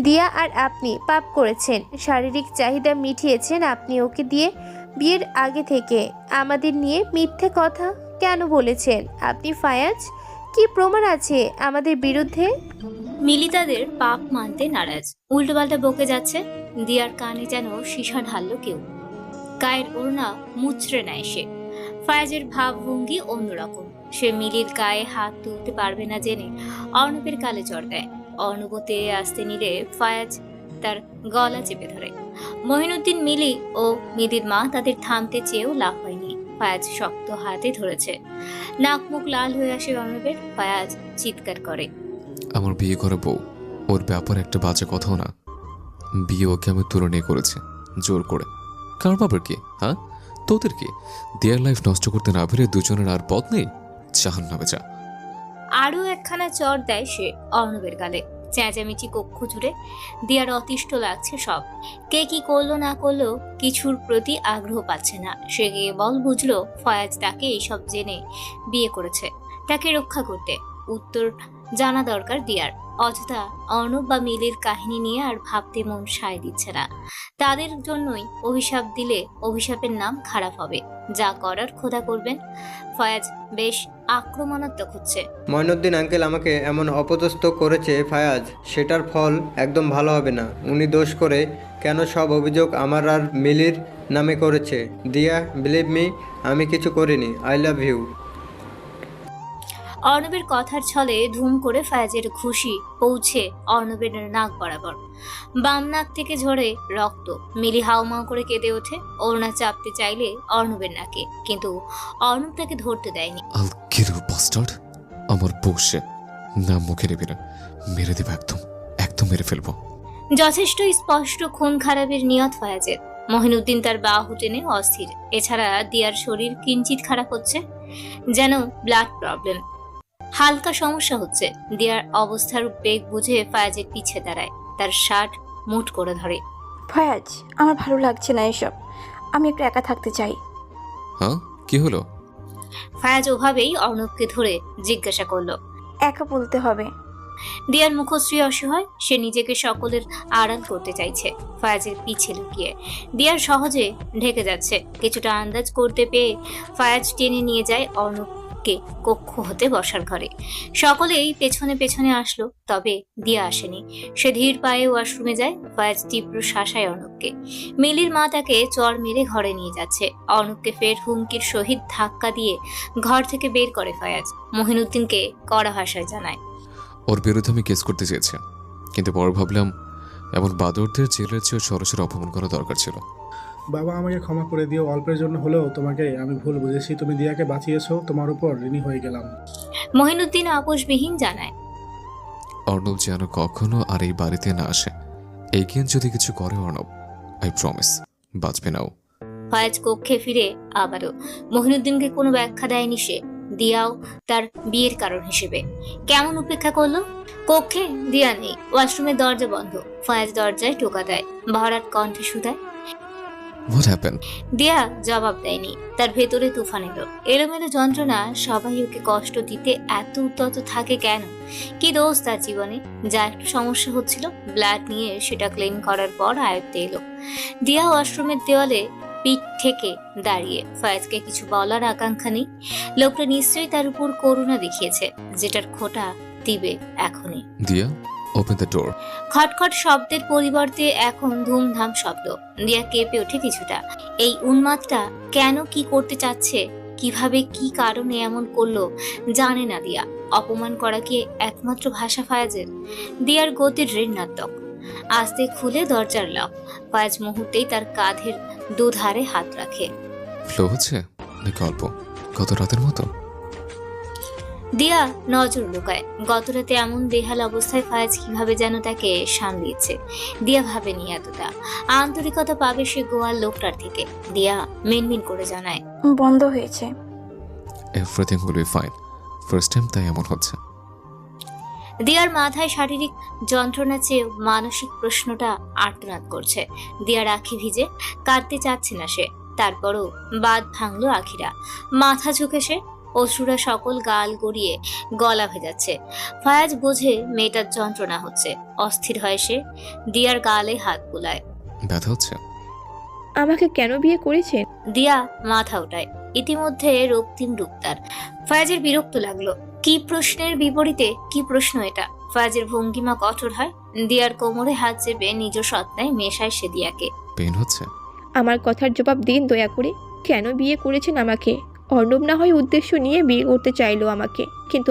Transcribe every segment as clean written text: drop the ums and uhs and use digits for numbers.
দিয়া আর আপনি পাপ করেছেন, শারীরিক চাহিদা মিটিয়েছেন আপনি ওকে দিয়ে। বিয়ের আগে থেকে আমাদের নিয়ে মিথ্যে কথা কেন বলেছেন আপনি ফায়াজ? কি প্রমাণ আছে আমাদের বিরুদ্ধে? মিলি তাদের পাপ মানতে নারাজ, উল্টোপাল্টা বকে যাচ্ছে। দিয়ার কানে যেন সীসা ঢাললো কেউ। গায়ের ওড়না মুচড়ে নেয় সে। ফায়াজের ভাবভঙ্গি অন্যরকম। সে মিলির গায়ে হাত তুলতে পারবে না জেনে অর্ণবের গালে চড় দেয়। অর্ণব তেড়ে আসতে নিলে ফায়াজ তার গলা চেপে ধরে। মহিনুদ্দিন, মিলি ও মিলির মা তাদের থামতে চেয়েও লাভ হয়নি। ফায়াজ শক্ত হাতে ধরেছে। নাক মুখ লাল হয়ে আসে অর্ণবের। ফায়াজ চিৎকার করে, আমার বিয়ে করা বউ, ওর ব্যাপার একটা বাজে কথাও না। বিয়ে ওকে আমি তুলে নিয়ে করেছি জোর করে। কার বাবার কি? হ্যাঁ, তোদের কি? দেয়ার লাইফ নষ্ট করতে না পেরে দুজনের আর পথ নেই? জাহান্নামে যা। আরো একখানা চড় দেয় সে অর্ণবের গালে। চেঁচামেচি কক্ষ জুড়ে। দিয়ার অতিষ্ঠ লাগছে সব। কে কি করলো না করলো কিছুর প্রতি আগ্রহ পাচ্ছে না সে। কেবল বুঝলো ফয়াজ তাকে এইসব জেনে বিয়ে করেছে তাকে রক্ষা করতে। উত্তর জানা দরকার দিয়ার। অযথা অর্ণব বা মিলির কাহিনী নিয়ে আর ভাবতে মন সায় দিচ্ছে না। তাদের জন্যই অভিশাপ দিলে অভিশাপের নাম খারাপ হবে। যা করার খোদা করবেন। ফয়াজ বেশ আক্রমণাত্মক হচ্ছে। মঈনুদ্দিন আঙ্কেল আমাকে এমন অপদস্থ করেছে ফায়াজ, সেটার ফল একদম ভালো হবে না। উনি দোষ করে কেন সব অভিযোগ আমার আর মিলির নামে করেছে। দিয়া, বিলিভ মি, আমি কিছু করিনি। I love you. অর্ণবের কথার ছলে ধুম করে ফায়াজের খুশি পৌঁছে অর্ণবের নাক বরাবর। বাম নাক থেকে ঝরে রক্ত। মিলি হাউমাউ করে কেঁদে ওঠে। ওড়না চাপতে চাইলে অর্ণবের নাকে, কিন্তু অর্ণব তাকে ধরতে দেয়নি। আল কিল বাস্টার্ড। আমার বউ সে, নাম মুখে নেবে না, মেরে দেবে একদম, একদম মেরে ফেলবো। যথেষ্ট স্পষ্ট খুন খারাপের নিয়ত ফায়াজের। মহিনুদ্দিন তার বাহু টেনে অস্থির। এছাড়া দিয়ার শরীর কিঞ্চিত খারাপ হচ্ছে, যেন ব্লাড প্রবলেম। হালকা সমস্যা হচ্ছে। দিয়ার অবস্থার বেগ বুঝে ফায়াজের পিছে দাঁড়ায়, তার শার্ট মুঠ করে ধরে। ফায়াজ, আমার ভালো লাগছে না এসব। আমি একটু একা থাকতে চাই। হ্যাঁ, কি হলো? ফায়াজ ওভাবেই অর্ণবকে ধরে জিজ্ঞাসা করলো। একা বলতে হবে। দিয়ার মুখশ্রী অসহায়। সে নিজেকে সকলের আড়াল করতে চাইছে ফায়াজের পিছে লুকিয়ে। দিয়ার সহজে ঢেকে যাচ্ছে। কিছুটা আন্দাজ করতে পেয়ে ফায়াজ টেনে নিয়ে যায় অর্ণবকে কক্ষ হতে বসার ঘরে। সকলেই পেছনে পেছনে আসলো, তবে দিয়া আসেনি। সে ধীর পায়ে ওয়াশরুমে যায়। ফায়াজ তীব্র শাসায় অর্ণবকে। মিলির মা তাকে চড় মেরে ঘরে নিয়ে যাচ্ছে। অর্ণবকে ফের হুমকির সহিত ধাক্কা দিয়ে ঘর থেকে বের করে ফায়াজ। মহিনুদ্দিনকে কড়া ভাষায় জানায়, ওর বিরুদ্ধে আমি কেস করতে চেয়েছি, কিন্তু পরে ভাবলাম এমন বাদরদের জেলের চেয়ে সরাসরি অপমান করা দরকার ছিল। বাবা, আমাকে ক্ষমা করে দিও। অল্পের জন্য হলেও তোমাকে আমি ভুল বুঝেছি। তুমি দিয়াকে বাঁচিয়েছো, তোমার উপর ঋণী হয়ে গেলাম। মহিনুদ্দিন আপোষবিহীন জানায়, অর্ণব যেন কখনো আর এই বাড়িতে না আসে। এগেন যদি কিছু করে অর্ণব, আই প্রমিস বাঁচবে নাও। ফয়াজ কক্ষে ফিরে আবারও। মহিনুদ্দিনকে কোনো ব্যাখ্যা দেয়নি সে। দিয়াও তার বিয়ের কারণ হিসেবে কেমন উপেক্ষা করলো। কক্ষে দিয়া নেই। ওয়াশরুমের দরজা বন্ধ। ফয়াজ দরজায় টোকা দেয়, ভরাট কণ্ঠে শুধায়, হোয়াট হ্যাপেন? দিয়া জবাব দেয়নি। তার ভেতরে তুফান এলো। এলোমেলো যন্ত্রণা। সবাই ওকে কষ্ট দিতে এত উদ্যত থাকে কেন? কি দোষ তার জীবনে? যা একটু সমস্যা হচ্ছিল ব্লাড নিয়ে, সেটা ক্লিন করার পর আয়ত্তে এলো। দিয়া ওয়াশরুমের দেওয়ালে পিঠ থেকে দাঁড়িয়ে। ফয়াজকে কিছু বলার আকাঙ্ক্ষা নেই। লোকটা নিশ্চয়ই তার উপর করুণা দেখিয়েছে, যেটার খোটা দিবে এখনই। দিয়া, ওপেন দ্য ডোর। খটখট শব্দের পরিবর্তে এখন ধুমধাম শব্দ। দিয়া কেঁপে ওঠে কিছুটা। এই উন্মাদটা কেন কি করতে চাচ্ছে, কিভাবে কি কারণে এমন করলো জানে না দিয়া। অপমান করা কি একমাত্র ভাষা ফায়াজের? দিয়ার গতির ঋণাত্মক। আস্তে খুলে দরজার লক। ফায়াজ মুহূর্তেই তার কাঁধের দুধারে হাত রাখে। ফ্লো হচ্ছে নাকি অল্প? গত রাতের মতো? দিয়া নজর লুকায়। গত রাতে এমন বেহাল অবস্থায় ফায়াজ কিভাবে যেন তাকে সামলিয়েছে। দিয়া ভাবেনি এতটা আন্তরিকতা পাবে সে গোয়ার লোকটার থেকে। দিয়া মিনমিন করে জানায়, বন্ধ হয়েছে। Everything will be fine. First time তাই এমন হচ্ছে। দিয়ার মাথায় শারীরিক যন্ত্রণা চেয়ে মানসিক প্রশ্নটা আর্তনাদ করছে। দিয়ার আঁখি ভিজে। কাঁদতে চাচ্ছে না সে, তারপরও বাদ ভাঙলো আখিরা। মাথা ঝুঁকে সে। অশ্রুরা সকল গাল গড়িয়ে গলা ভেজাচ্ছে। ফায়াজ বোঝে মেয়েটার যন্ত্রণা হচ্ছে। অস্থির হয় সে, দিয়ার গালে হাত বুলায়। ব্যথা হচ্ছে? আমাকে কেন বিয়ে করেছেন? দিয়া মাথা ওঠায়। ইতিমধ্যে রক্তিম রূপ তার। ফায়াজের বিরক্ত লাগলো। কি প্রশ্নের বিপরীতে কি প্রশ্ন এটা? ফায়াজের ভঙ্গিমা কঠোর হয়। দিয়ার কোমরে হাত চেপে নিজ সত্তায় মেশায় সে দিয়াকে। পেন হচ্ছে? আমার কথার জবাব দিন দয়া করে। কেন বিয়ে করেছেন আমাকে? অর্ণব না হয় উদ্দেশ্য নিয়ে বিয়ে করতে চাইলো আমাকে, কিন্তু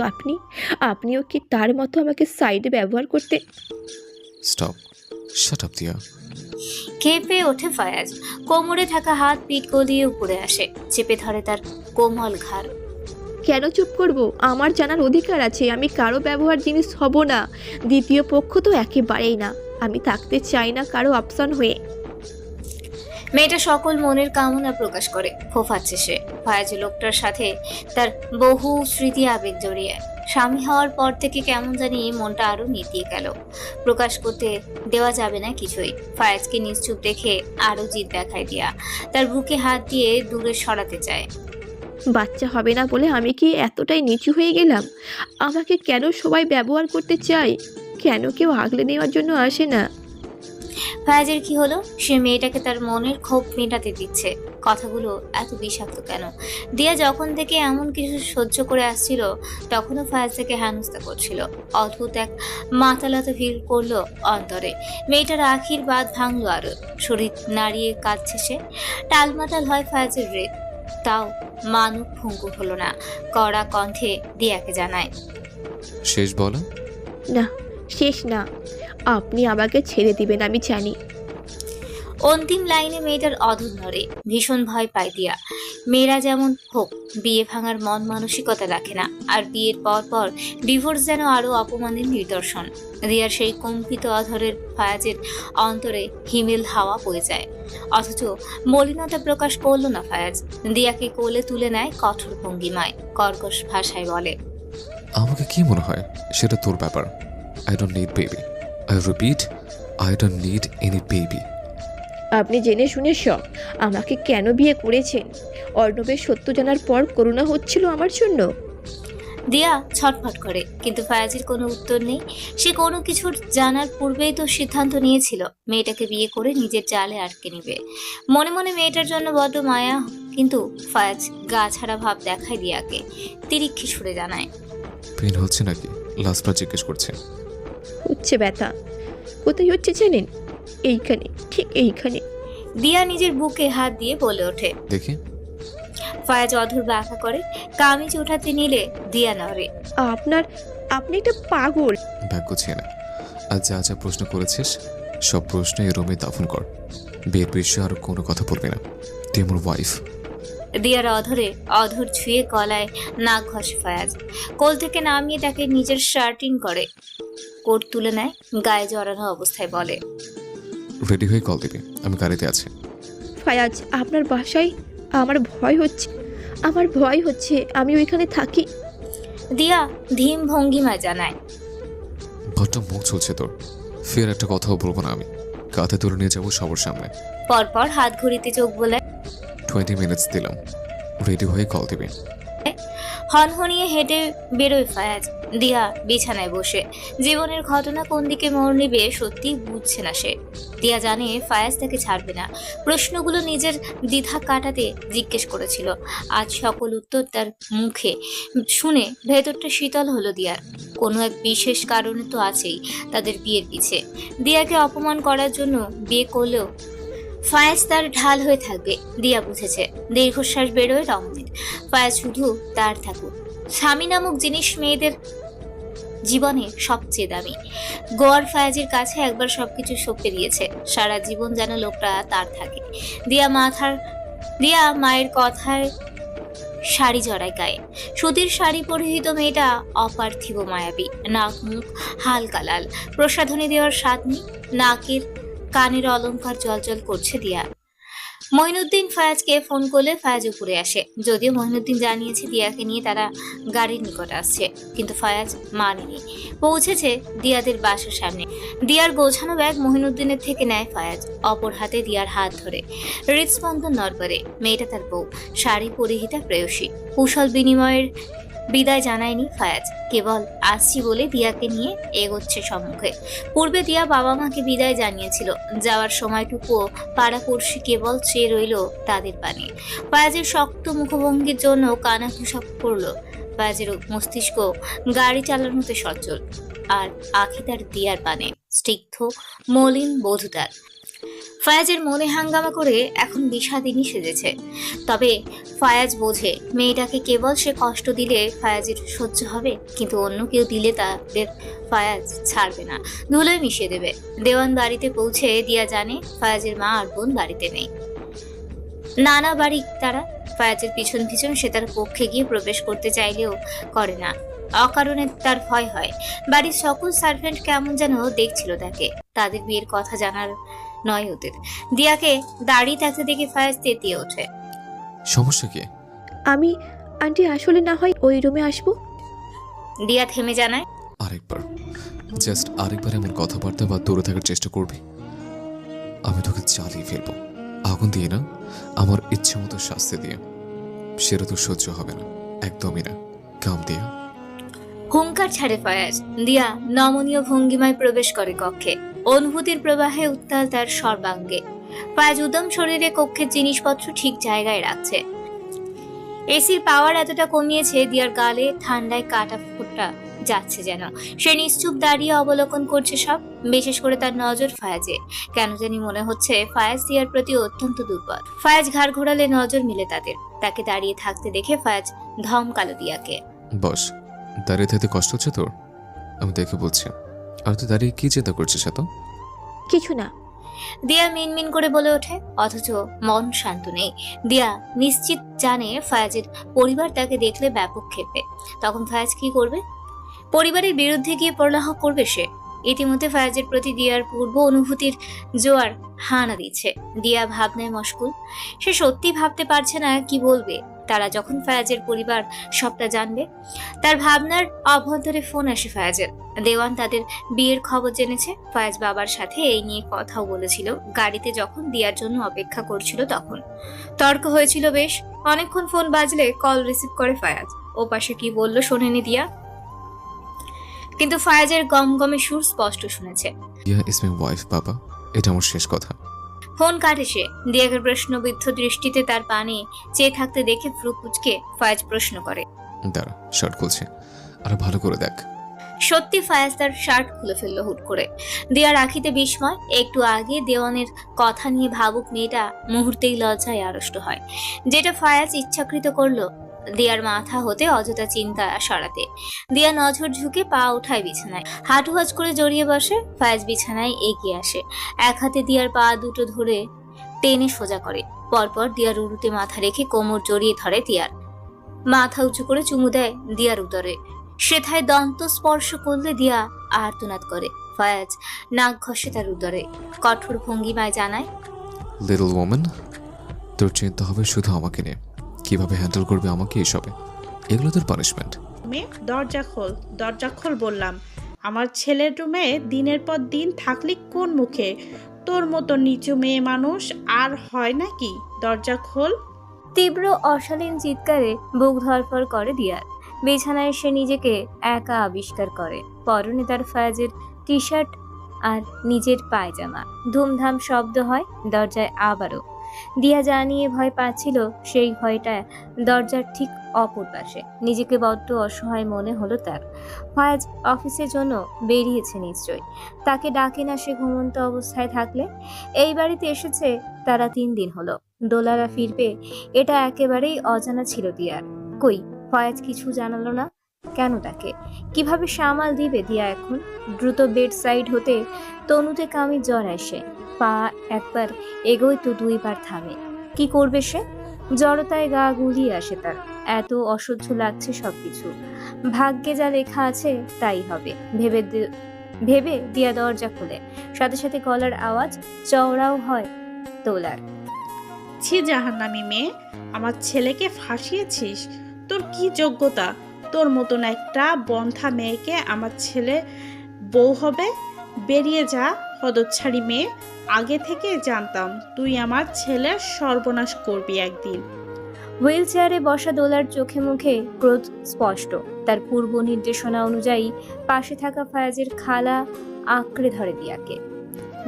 আপনিও কি তার মতো আমাকে সাইডে ব্যবহার করতে? স্টপ, শাট আপ দিয়া। কেঁপে ওঠে ফায়াজ। কোমরে থাকা হাত পিঠ গলিয়ে উপরে আসে, চেপে ধরে তার কোমল ঘাড়। কেন চুপ করব? আমার জানার অধিকার আছে। আমি কারো ব্যবহার জিনিস হব না। দ্বিতীয় পক্ষ তো একেবারেই না। আমি থাকতে চাই না কারো অপশন হয়ে। মেয়েটা সকল মনের কামনা প্রকাশ করে। ফোফাচ্ছে সে। ফায়াজ লোকটার সাথে তার বহু স্মৃতি আবেগ জড়িয়ে। স্বামী হওয়ার পর থেকে কেমন জানি মনটা আরো নিতিয়ে গেল। প্রকাশ করতে দেওয়া যাবে না কিছুই। ফায়াজকে নিশ্চুপ দেখে আরো জিদ দেখায় দিয়া। তার বুকে হাত দিয়ে দূরে সরাতে চায়। বাচ্চা হবে না বলে আমি কি এতটাই নিচু হয়ে গেলাম? আমাকে কেন সবাই ব্যবহার করতে চায়? কেন কেউ আগলে নেওয়ার জন্য আসে না? ফায়াজের কি হলো? সে মেয়েটাকে তার মনের ক্ষোভ মেটাতে দিচ্ছে। কথাগুলো এত বিষাক্ত কেন? দিয়া যখন থেকে এমন কিছু সহ্য করে আসছিল, তখনও ফায়াজ থেকে হেনস্থা করছিল। অদ্ভুত এক মাতালতা ভিড় করলো অন্তরে। মেয়েটার আখির বাদ ভাঙলো আরো। শরীর নাড়িয়ে কাঁদছে সে। টালমাটাল হয় ফায়াজের হৃদ। তাও মানব ভঙ্গুর হলো না। কড়া কণ্ঠে দিয়াকে জানায়। শেষ বলা? না, শেষ না। আপনি আমাকে ছেড়ে দিবেন আমি জানি। অন্তিম লাইনে মেয়েটার অধর নড়ে। ভীষণ ভয় পায় দিয়া। মেয়েরা যেমন হোক, বিয়ে ভাঙার মন মানসিকতা রাখে না। আর বিয়ের পর পর ডিভোর্স যেন আরো অপমানের নিদর্শন। দিয়ার সেই কম্পিত অধরের ফায়াজের অন্তরে হিমেল হাওয়া বয়ে যায়। অথচ মলিনতা প্রকাশ করলো না ফায়াজ। দিয়াকে কোলে তুলে নেয় কঠোর ভঙ্গিমায়, কর্কশ ভাষায় বলে। আমাকে কি মনে হয় সেটা তোর ব্যাপার। I don't need baby. I repeat, I don't need any baby. আপনি জেনে শুনে সব আমাকে কেন বিয়ে করেছেন? অর্ণবের সত্য জানার পর করুণা হচ্ছিল আমার জন্য। দিয়া ছটফট করে, কিন্তু ফায়াজের কোনো উত্তর নেই। সে কোনো কিছুর জানার পূর্বেই তো সিদ্ধান্ত নিয়েছিল মেয়েটাকে বিয়ে করে নিজের জালে আটকে নেবে। মনে মনে মেয়েটার জন্য বড্ড মায়া, কিন্তু ফায়াজ গা ছাড়া ভাব দেখায় দিয়াকে। তিরিক্ষি সুরে জানায়। পেন হচ্ছে নাকি? লাস্টবার জিজ্ঞেস করছে। হচ্ছে ব্যথা। কোথায় হচ্ছে জানেন? এইখানে, ঠিক এইখানে। দিয়া নিজের বুকে হাত দিয়ে বলে ওঠে। দেখি। ফায়াজ অধর বাঁকা করে। কামিজ ওঠাতে নিলে দিয়া নড়ে। আপনি একটা পাগল। ব্যাগ গুছিয়ে না। আর যা যা প্রশ্ন করেছিস সব প্রশ্ন এই রুমে দাফন কর। বিয়ের বিষয়ে আর কোনো কথা বলবি না। তুই আমার ওয়াইফ। দিয়ার অধর ছুঁয়ে গলায় নাক ঘষে ফায়াজ। কোল থেকে নামিয়ে তাকে নিজের শার্টিং করে কোট তুলে নেয়। গায়ে জড়ানো অবস্থায় বলে। রেডি হয়ে কল দিবি, আমি গাড়িতে আছি। ফায়াজ, আপনার বাসায় আমার ভয় হচ্ছে। আমি ওইখানে থাকি। দিয়া ধীম ভঙ্গিমায় জানায়। বড্ড মুখ চলছে তোর। ফের একটা কথাও বলবো না আমি। কাঁধে তুলে নিয়ে যাবো সবার সামনে। পরপর হাত ঘড়িতে চোখ বোলায়। 20 মিনিটস দিলাম। রেডি হয়ে কল দিবি। হনহনিয়ে হেঁটে বেরোয় ফায়াজ। দিয়া বিছানায় বসে। জীবনের ঘটনা কোন দিকে মোড় নেবে সত্যি বুঝছে না সে। দিয়া জানে ফায়াজ তাকে ছাড়বে না। প্রশ্নগুলো নিজের দ্বিধা কাটাতে জিজ্ঞেস করেছিল। আজ সকল উত্তর তার মুখে শুনে ভেতরটা শীতল হলো দিয়ার। কোনো এক বিশেষ কারণে তো আছেই তাদের বিয়ের পিছে। দিয়াকে অপমান করার জন্য বিয়ে করলেও ফায়াজ তার ঢাল হয়ে থাকবে। দিয়া বুঝেছে। দীর্ঘশ্বাস বেরোয় রমণীর। ফায়াজ শুধু তার থাকুক। স্বামী নামক জিনিস মেয়েদের জীবনে সবচেয়ে দামি। গোয়ার ফায়াজের কাছে একবার সবকিছু সঁপে দিয়েছে। সারা জীবন যেন লোকটা তার থাকে। দিয়া মায়ের কথায় শাড়ি জড়ায় গায়ে। সুতির শাড়ি পরিহিত মেয়েটা অপার্থিব মায়াবী। নাক মুখ হালকা লাল। প্রসাধনী দেওয়ার স্বাদ নেই। নাকের কানের অলংকার জলজল করছে দিয়া। মঈনুদ্দিন ফায়াজকে ফোন করলে ফায়াজ উপরে আসে। যদিও মঈনুদ্দিন জানিয়েছে দিয়াকে নিয়ে তারা গাড়ির নিকট আসছে, কিন্তু ফায়াজ মানেনি। পৌঁছেছে দিয়াদের বাসার সামনে। দিয়ার গোছানো ব্যাগ মঈনুদ্দিনের থেকে নেয় ফায়াজ। অপর হাতে দিয়ার হাত ধরে হৃদস্পন্দন নড়বড়ে। মেয়েটা তার বউ, শাড়ি পরিহিতা প্রেয়সী। কুশল বিনিময়ের বিদায় জানায়নি ফায়াজ, কেবল আসছি বলে দিয়াকে নিয়ে এগোচ্ছে সম্মুখে। পূর্বে দিয়া বাবা মাকে বিদায় জানিয়েছিল। যাওয়ার সময়টুকুও পাড়াপড়শি কেবল চেয়ে রইল তাদের পানে। ফায়াজের শক্ত মুখভঙ্গির জন্য কানা হিসাব করলো। ফায়াজের মস্তিষ্ক গাড়ি চালানোতে সচল, আর আখি তার দিয়ার পানে স্নিগ্ধ মলিন বধূতার। ফায়াজের মনে হাঙ্গামা করে এখন বিষাদিনী সেজেছে। তবে ফায়াজ বোঝে মেয়েটাকে কেবল সে কষ্ট দিলে ফায়াজের সহ্য হবে, কিন্তু অন্য কেউ দিলে তাদের ফায়াজ ছাড়বে না, ধুলোয় মিশিয়ে দেবে। দেওয়ান বাড়িতে পৌঁছে দিয়া জানে ফায়াজের মা আর বোন বাড়িতে নেই। নানা বাড়ি তারা। ফায়াজের পিছন পিছন সে তার কক্ষে গিয়ে প্রবেশ করতে চাইলেও করে না। অকারণে তার ভয় হয়। বাড়ির সকল সার্ভেন্ট কেমন যেন দেখছিল তাকে। তাদের বিয়ের কথা জানার নয় ওদের। দিয়াকে দাঁড়িয়ে থাকতে দেখে ফায়াজ তেতিয়ে ওঠে। সমস্যা কি? আমি আন্টি আসলে না হয় ওই রুমে আসবো। দিয়া থেমে জানায়, আরেকবার, জাস্ট আরেকবার এমন কথাবার্তা বা দূরে থাকার চেষ্টা করবি, আমি তোকে জ্বালিয়ে ফেলবো। আগুন দিয়ে না, আমার ইচ্ছে মতো শাস্তি দিয়ে। সেটা তো সহ্য হবে না, একদমই না। কাম দিয়া। হুঙ্কার ছাড়ে ফায়াজ। দিয়া নমনীয় ভঙ্গিমায় প্রবেশ করে কক্ষে। অনুভূতির প্রবাহে উত্তাল তার সর্বাঙ্গে। ফায়াজ উদম শরীরে কক্ষের জিনিসপত্র ঠিক জায়গায় রাখছে। এসির পাওয়ার এতটা কমিয়েছে দিয়ার গালে ঠান্ডায় কাটা ফোঁটা যাচ্ছে যেন। সে নিশ্চুপ দাঁড়িয়ে অবলোকন করছে সব। বিশেষ করে তার নজর ফায়াজে। কেন জানি মনে হচ্ছে ফায়াজ দিয়ার প্রতি অত্যন্ত দুর্বল। ফায়াজ ঘাড় ঘোরালে নজর মিলে তাদের। তাকে দাঁড়িয়ে থাকতে দেখে ফায়াজ ধমকালো দিয়াকে। বস, দাঁড়িয়ে থাকতে কষ্ট হচ্ছে তোর? আমি দেখে বলছি। আর তুই দাঁড়িয়ে কি চিন্তা করছিস এত? কিছু না। দিয়া মিনমিন করে বলে ওঠে, অথচ মন শান্ত নেই। দিয়া নিশ্চিত জানে ফায়াজের পরিবার তাকে দেখলে ব্যাপক ক্ষেপে। তখন ফায়াজ কি করবে? পরিবারের বিরুদ্ধে গিয়ে প্রলাপ করবে সে। ইতিমধ্যে ফায়াজের প্রতি দিয়ার পূর্ব অনুভূতির জোয়ার হানা দিচ্ছে। দিয়া ভাবনায় মশগুল। সে সত্যি ভাবতে পারছে না কি বলবে তারা যখন ফায়াজের পরিবার সবটা জানবে। তার ভাবনার অভ্যন্তরে ফোন আসে ফায়াজের। দেওয়ান তাদের বিয়ের খবর জেনেছে। ফায়াজ বাবার সাথে এই নিয়ে কথাও বলেছিল গাড়িতে যখন দিয়ার জন্য অপেক্ষা করছিল তখন। তর্ক হয়েছিল বেশ অনেকক্ষণ। ফোন বাজলে কল রিসিভ করে ফায়াজ। ও পাশে কি বলল শোনেনি দিয়া, কিন্তু ফায়াজের গমগমে সুর স্পষ্ট শুনেছে। ইয়া ইজ মাই ওয়াইফ বাবা, এটা আমার শেষ কথা। ফোন কাটে সে। দিয়াকে প্রশ্নবিদ্ধ দৃষ্টিতে তার পানে চেয়ে থাকতে দেখে ফ্রু কুচকে ফায়াজ প্রশ্ন করে, দাঁড়া, শার্ট খুলছে, আর ভালো করে দেখ। সত্যি ফায়াজ তার শার্ট খুলে ফেললো হুট করে। দিয়ার আখিতে বিস্ময়। একটু আগে দেওয়ানের কথা নিয়ে ভাবুক মেয়েটা মুহূর্তেই লজ্জায় আড়ষ্ট হয়, যেটা ফায়াজ ইচ্ছাকৃত করলো দিয়ার মাথা হতে অযথা চিন্তা সরাতে। দিয়া নজর ঝুঁকে পা উঠায় বিছানায়, হাঁটু হাজ করে জড়িয়ে বসে। ফায়াজ বিছানায় এগিয়ে আসে, এক হাতে দিয়ার পা দুটো ধরে টেনে সোজা করে। পরপর দিয়ার উরুতে মাথা রেখে কোমর জড়িয়ে ধরে দিয়ার। মাথা উঁচু করে চুমু দেয় দিয়ার উদরে। সেথায় দন্ত স্পর্শ করলে দিয়া আর্তনাদ করে। ফায়াজ নাক ঘষে তার উদরে, কঠোর ভঙ্গিমায় জানায়, লিটল ওম্যান, তোর চিন্তা হবে শুধু আমাকে নিয়ে, কিভাবে হ্যান্ডেল করবে আমাকে এসবে। এগুলো তোর পানিশমেন্ট। মেয়ে দরজা খোল, দরজা খোল বললাম। আমার ছেলের রুমে দিনের পর দিন থাকলি কোন মুখে? তোর মতো নিচু মেয়ে মানুষ আর হয় নাকি? দরজা খোল। তীব্র অশালীন চিৎকারে বুক ধরফর করে দিয়ার। বিছানায় সে নিজেকে একা আবিষ্কার করে। পরনে তার ফায়াজের টি শার্ট আর নিজের পায়জামা। ধুমধাম শব্দ হয় দরজায় আবারও। দিয়া জানিয়ে ভয় পাচ্ছিল, সেই ভয়টা দরজার ঠিক অপর পাশে। নিজেকে বড্ড অসহায় মনে হলো তার। ফায়াজ অফিসের জন্য বেরিয়েছে নিশ্চয়। তাকে ডাকে না সে ঘুমন্ত অবস্থায় থাকলে। এই বাড়িতে এসেছে তারা 3 দিন হলো। দোলারা ফিরবে এটা একেবারেই অজানা ছিল দিয়ার। কই ফায়াজ কিছু জানালো না কেন তাকে? কিভাবে সামাল দিবে দিয়া এখন? দ্রুত বেড সাইড হতে তনুতে কামি জ্বর আসে। পা একবার এগোয় তো 2 বার থামে। কি করবে সে? জড়তায় গা গুলিয়ে আসে তার। এত অসহ্য লাগছে সবকিছু। ভাগ্যে যা লেখা আছে তাই হবে ভেবে দিয়া দরজা খোলে। সাথে সাথে গলার আওয়াজ চওড়াও হয় তোলার। ছি জাহান্নামী মেয়ে, আমার ছেলেকে ফাঁসিয়েছিস। তোর কি যোগ্যতা তোর মতন একটা বন্থা মেয়েকে আমার ছেলে বউ হবে? বেরিয়ে যা হতচ্ছাড়ি মেয়ে। আগে থেকে জানতাম তুই আমার ছেলের সর্বনাশ করবি একদিন। হুইল চেয়ারে বসা দোলার চোখে মুখে ক্রোধ স্পষ্ট। তার পূর্ব নির্দেশনা অনুযায়ী পাশে থাকা ফায়াজের খালা আঁকড়ে ধরে দিয়াকে।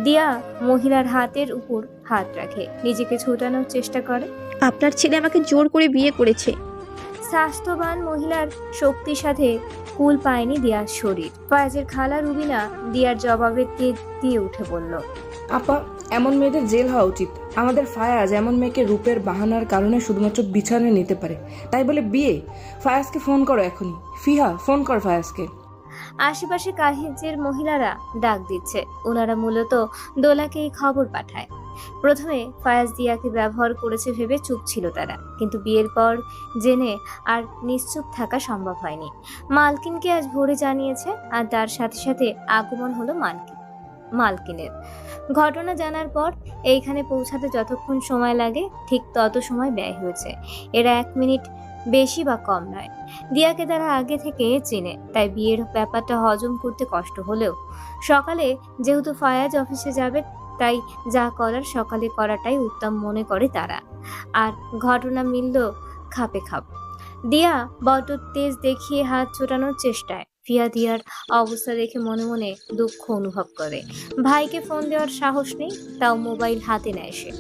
দিয়া মহিলার হাতের উপর হাত রাখে, নিজেকে ছুটানোর চেষ্টা করে। আপনার ছেলে আমাকে জোর করে বিয়ে করেছে। স্বাস্থ্যবান মহিলার শক্তির সাথে কুল পায়নি দিয়ার শরীর। ফায়াজের খালা রুবিনা দিয়ার জবাবে তেজ দিয়ে উঠে বলল, আপা, এমন মেয়েদের জেল হওয়া উচিত। আমাদের ফায়াজ এমন মেয়েকে রূপের বাহানার কারণে শুধুমাত্র বিছানায় নিতে পারে, তাই বলে বিয়ে? ফায়াজকে ফোন করো এখনই। ফিহা, ফোন কর ফায়াজকে। আশেপাশে কাহিজের মহিলারা ডাক দিচ্ছে। ওনারা মূলত দোলাকে এই খবর পাঠায়। প্রথমে ফায়াজ দিয়াকে ব্যবহার করেছে ভেবে চুপ ছিল তারা, কিন্তু বিয়ের পর জেনে আর নিশ্চুপ থাকা সম্ভব হয়নি। মালকিনকে আজ ভোরে জানিয়েছে, আর তার সাথে সাথে আগমন হলো মালকিনের। ঘটনা জানার পর এইখানে পৌঁছাতে যতক্ষণ সময় লাগে ঠিক তত সময় ব্যয় হয়েছে। এরা 1 মিনিট বেশি বা কম নয়। দিয়াকে তারা আগে থেকে চেনে, তাই বিয়ের ব্যাপারটা হজম করতে কষ্ট হলেও সকালে যেহেতু ফায়াজ অফিসে যাবে, তাই যা করার সকালে করাটাই উত্তম মনে করে তারা। আর ঘটনা মিলল খাপে খাপ। দিয়া বড্ড তেজ দেখিয়ে হাত ছোটানোর চেষ্টায়। ফিয়া দিয়ার অবস্থা দেখে মনে মনে দুঃখ অনুভব করে। ভাইকে ফোন দেওয়ার সাহস নেই, তাও মোবাইল হাতে নেয় সে।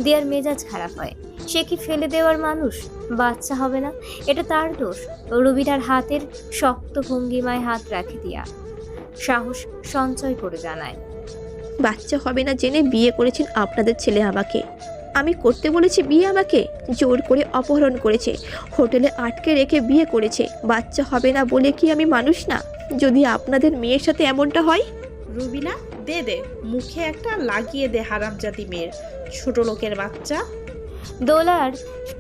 দিয়ার মেজাজ খারাপ হয়। সে কি ফেলে দেওয়ার মানুষ? বাচ্চা হবে না, এটা তার দোষ। রুবিনার হাতের শক্ত ভঙ্গিমায় হাত রাখে দিয়া সাহস সঞ্চয় করে জানায়, বাচ্চা হবে না জেনে বিয়ে করেছেন আপনাদের ছেলে আমাকে। আমি করতে বলেছি বিয়ে, আমাকে জোর করে অপহরণ করেছে, হোটেলে আটকে রেখে বিয়ে করেছে। বাচ্চা হবে না বলে কি আমি মানুষ না? যদি আপনাদের মেয়ের সাথে এমনটা হয়। রুবিনা, দে মুখে একটা লাগিয়ে দে হারামজাদি মেয়ের, ছোট লোকের বাচ্চা। দোলার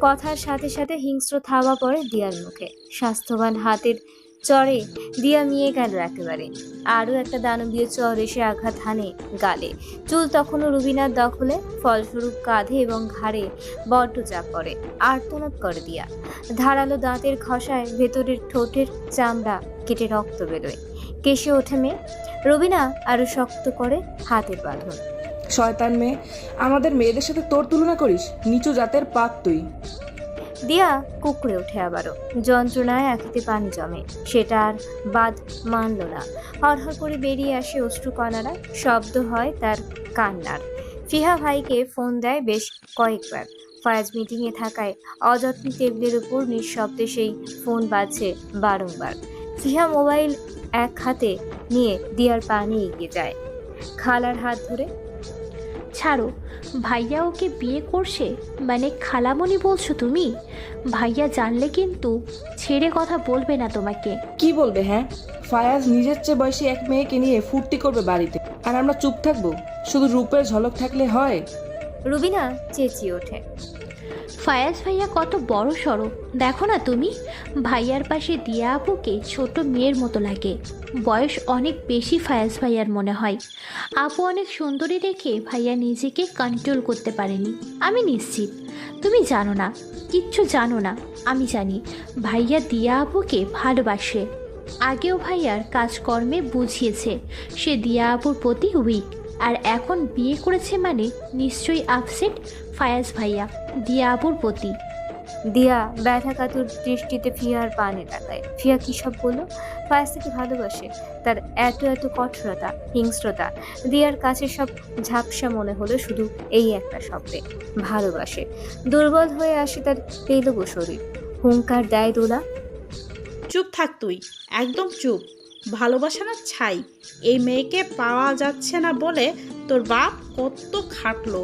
কথার সাথে সাথে হিংস্র থাবা পড়ে দিয়ার মুখে। স্বাস্থ্যবান হাতের চড়ে দিয়া মিয়ে গেল একেবারে। আরও একটা দানবীয় চর এসে আঘাত হানে গালে। চুল তখনও রুবিনার দখলে, ফলস্বরূপ কাঁধে এবং ঘাড়ে বড্ড চাপ পড়ে। আর্তনাদ করে দিয়া। ধারালো দাঁতের খসায় ভেতরের ঠোঁটের চামড়া কেটে রক্ত বেরোয়। কেশে ওঠে মেয়ে। রুবিনা আরো শক্ত করে হাতের বাঁধন। শয়তান মেয়ে, আমাদের মেয়েদের সাথে তোর তুলনা করিস? নিচু জাতের পাপ তুই। দিয়া কুকড়ে ওঠে আবারও। যন্ত্রণায় আঁখিতে পানি জমে। সেটা আর বাদ মানল না। হরহর করে বেরিয়ে আসে অশ্রুকণারা। শব্দ হয় তার কান্নার। ফিহা ভাইকে ফোন দেয় বেশ কয়েকবার। ফায়াজ মিটিংয়ে থাকায় অযত্ন টেবিলের উপর নিঃশব্দে সেই ফোন বাজছে বারংবার। ফিহা মোবাইল এক হাতে নিয়ে দিয়ার পানে এগিয়ে যায়, খালার হাত ধরে। ছাড়ো, ভাইয়া ওকে বিয়ে করছে মানে খালামণি বলছো তুমি? ভাইয়া জানলে কিন্তু ছেড়ে কথা বলবে না তোমাকে। কি বলবে? হ্যাঁ, ফায়াজ নিজের চেয়ে বয়সী এক মেয়েকে নিয়ে ফুর্তি করবে বাড়িতে, আর আমরা চুপ থাকবো? শুধু রূপের ঝলক থাকলে হয়? রুবিনা চেঁচিয়ে ওঠে, ফায়াজ ভাইয়া কত বড় সড়ো দেখো না তুমি? ভাইয়ার পাশে দিয়া আপুকে ছোট মেয়ের মতো লাগে। বয়স অনেক বেশি ফায়াজ ভাইয়ার মনে হয়। আপু অনেক সুন্দরী দেখে ভাইয়া নিজেকে কন্ট্রোল করতে পারেনি। আমি নিশ্চিত তুমি জানো না, কিচ্ছু জানো না। আমি জানি ভাইয়া দিয়া আপুকে ভালোবাসে। আগেও ভাইয়ার কাজকর্মে বুঝিয়েছে সে দিয়া আপুর প্রতি উইক, আর এখন বিয়ে করেছে মানে নিশ্চয়ই আপসেট ফায়াজ ভাইয়া দিয়া আপুর প্রতি। দিয়া ব্যথা কাতুর দৃষ্টিতে ফিয়ার পানে তাকায়। ফিয়া কী সব বললো? ফায়াজ তাকে ভালোবাসে। তার এত কঠোরতা, হিংস্রতা দিয়ার কাছে সব ঝাপসা মনে হলো শুধু এই একটা শব্দে, ভালোবাসে। দুর্বল হয়ে আসে তার পেলবো শরীর। হুঙ্কার দেয় দোলা, চুপ থাক তুই, একদম চুপ। ভালোবাসা না ছাই। এই মেয়েকে পাওয়া যাচ্ছে না বলে তোর বাপ কত খাটলো।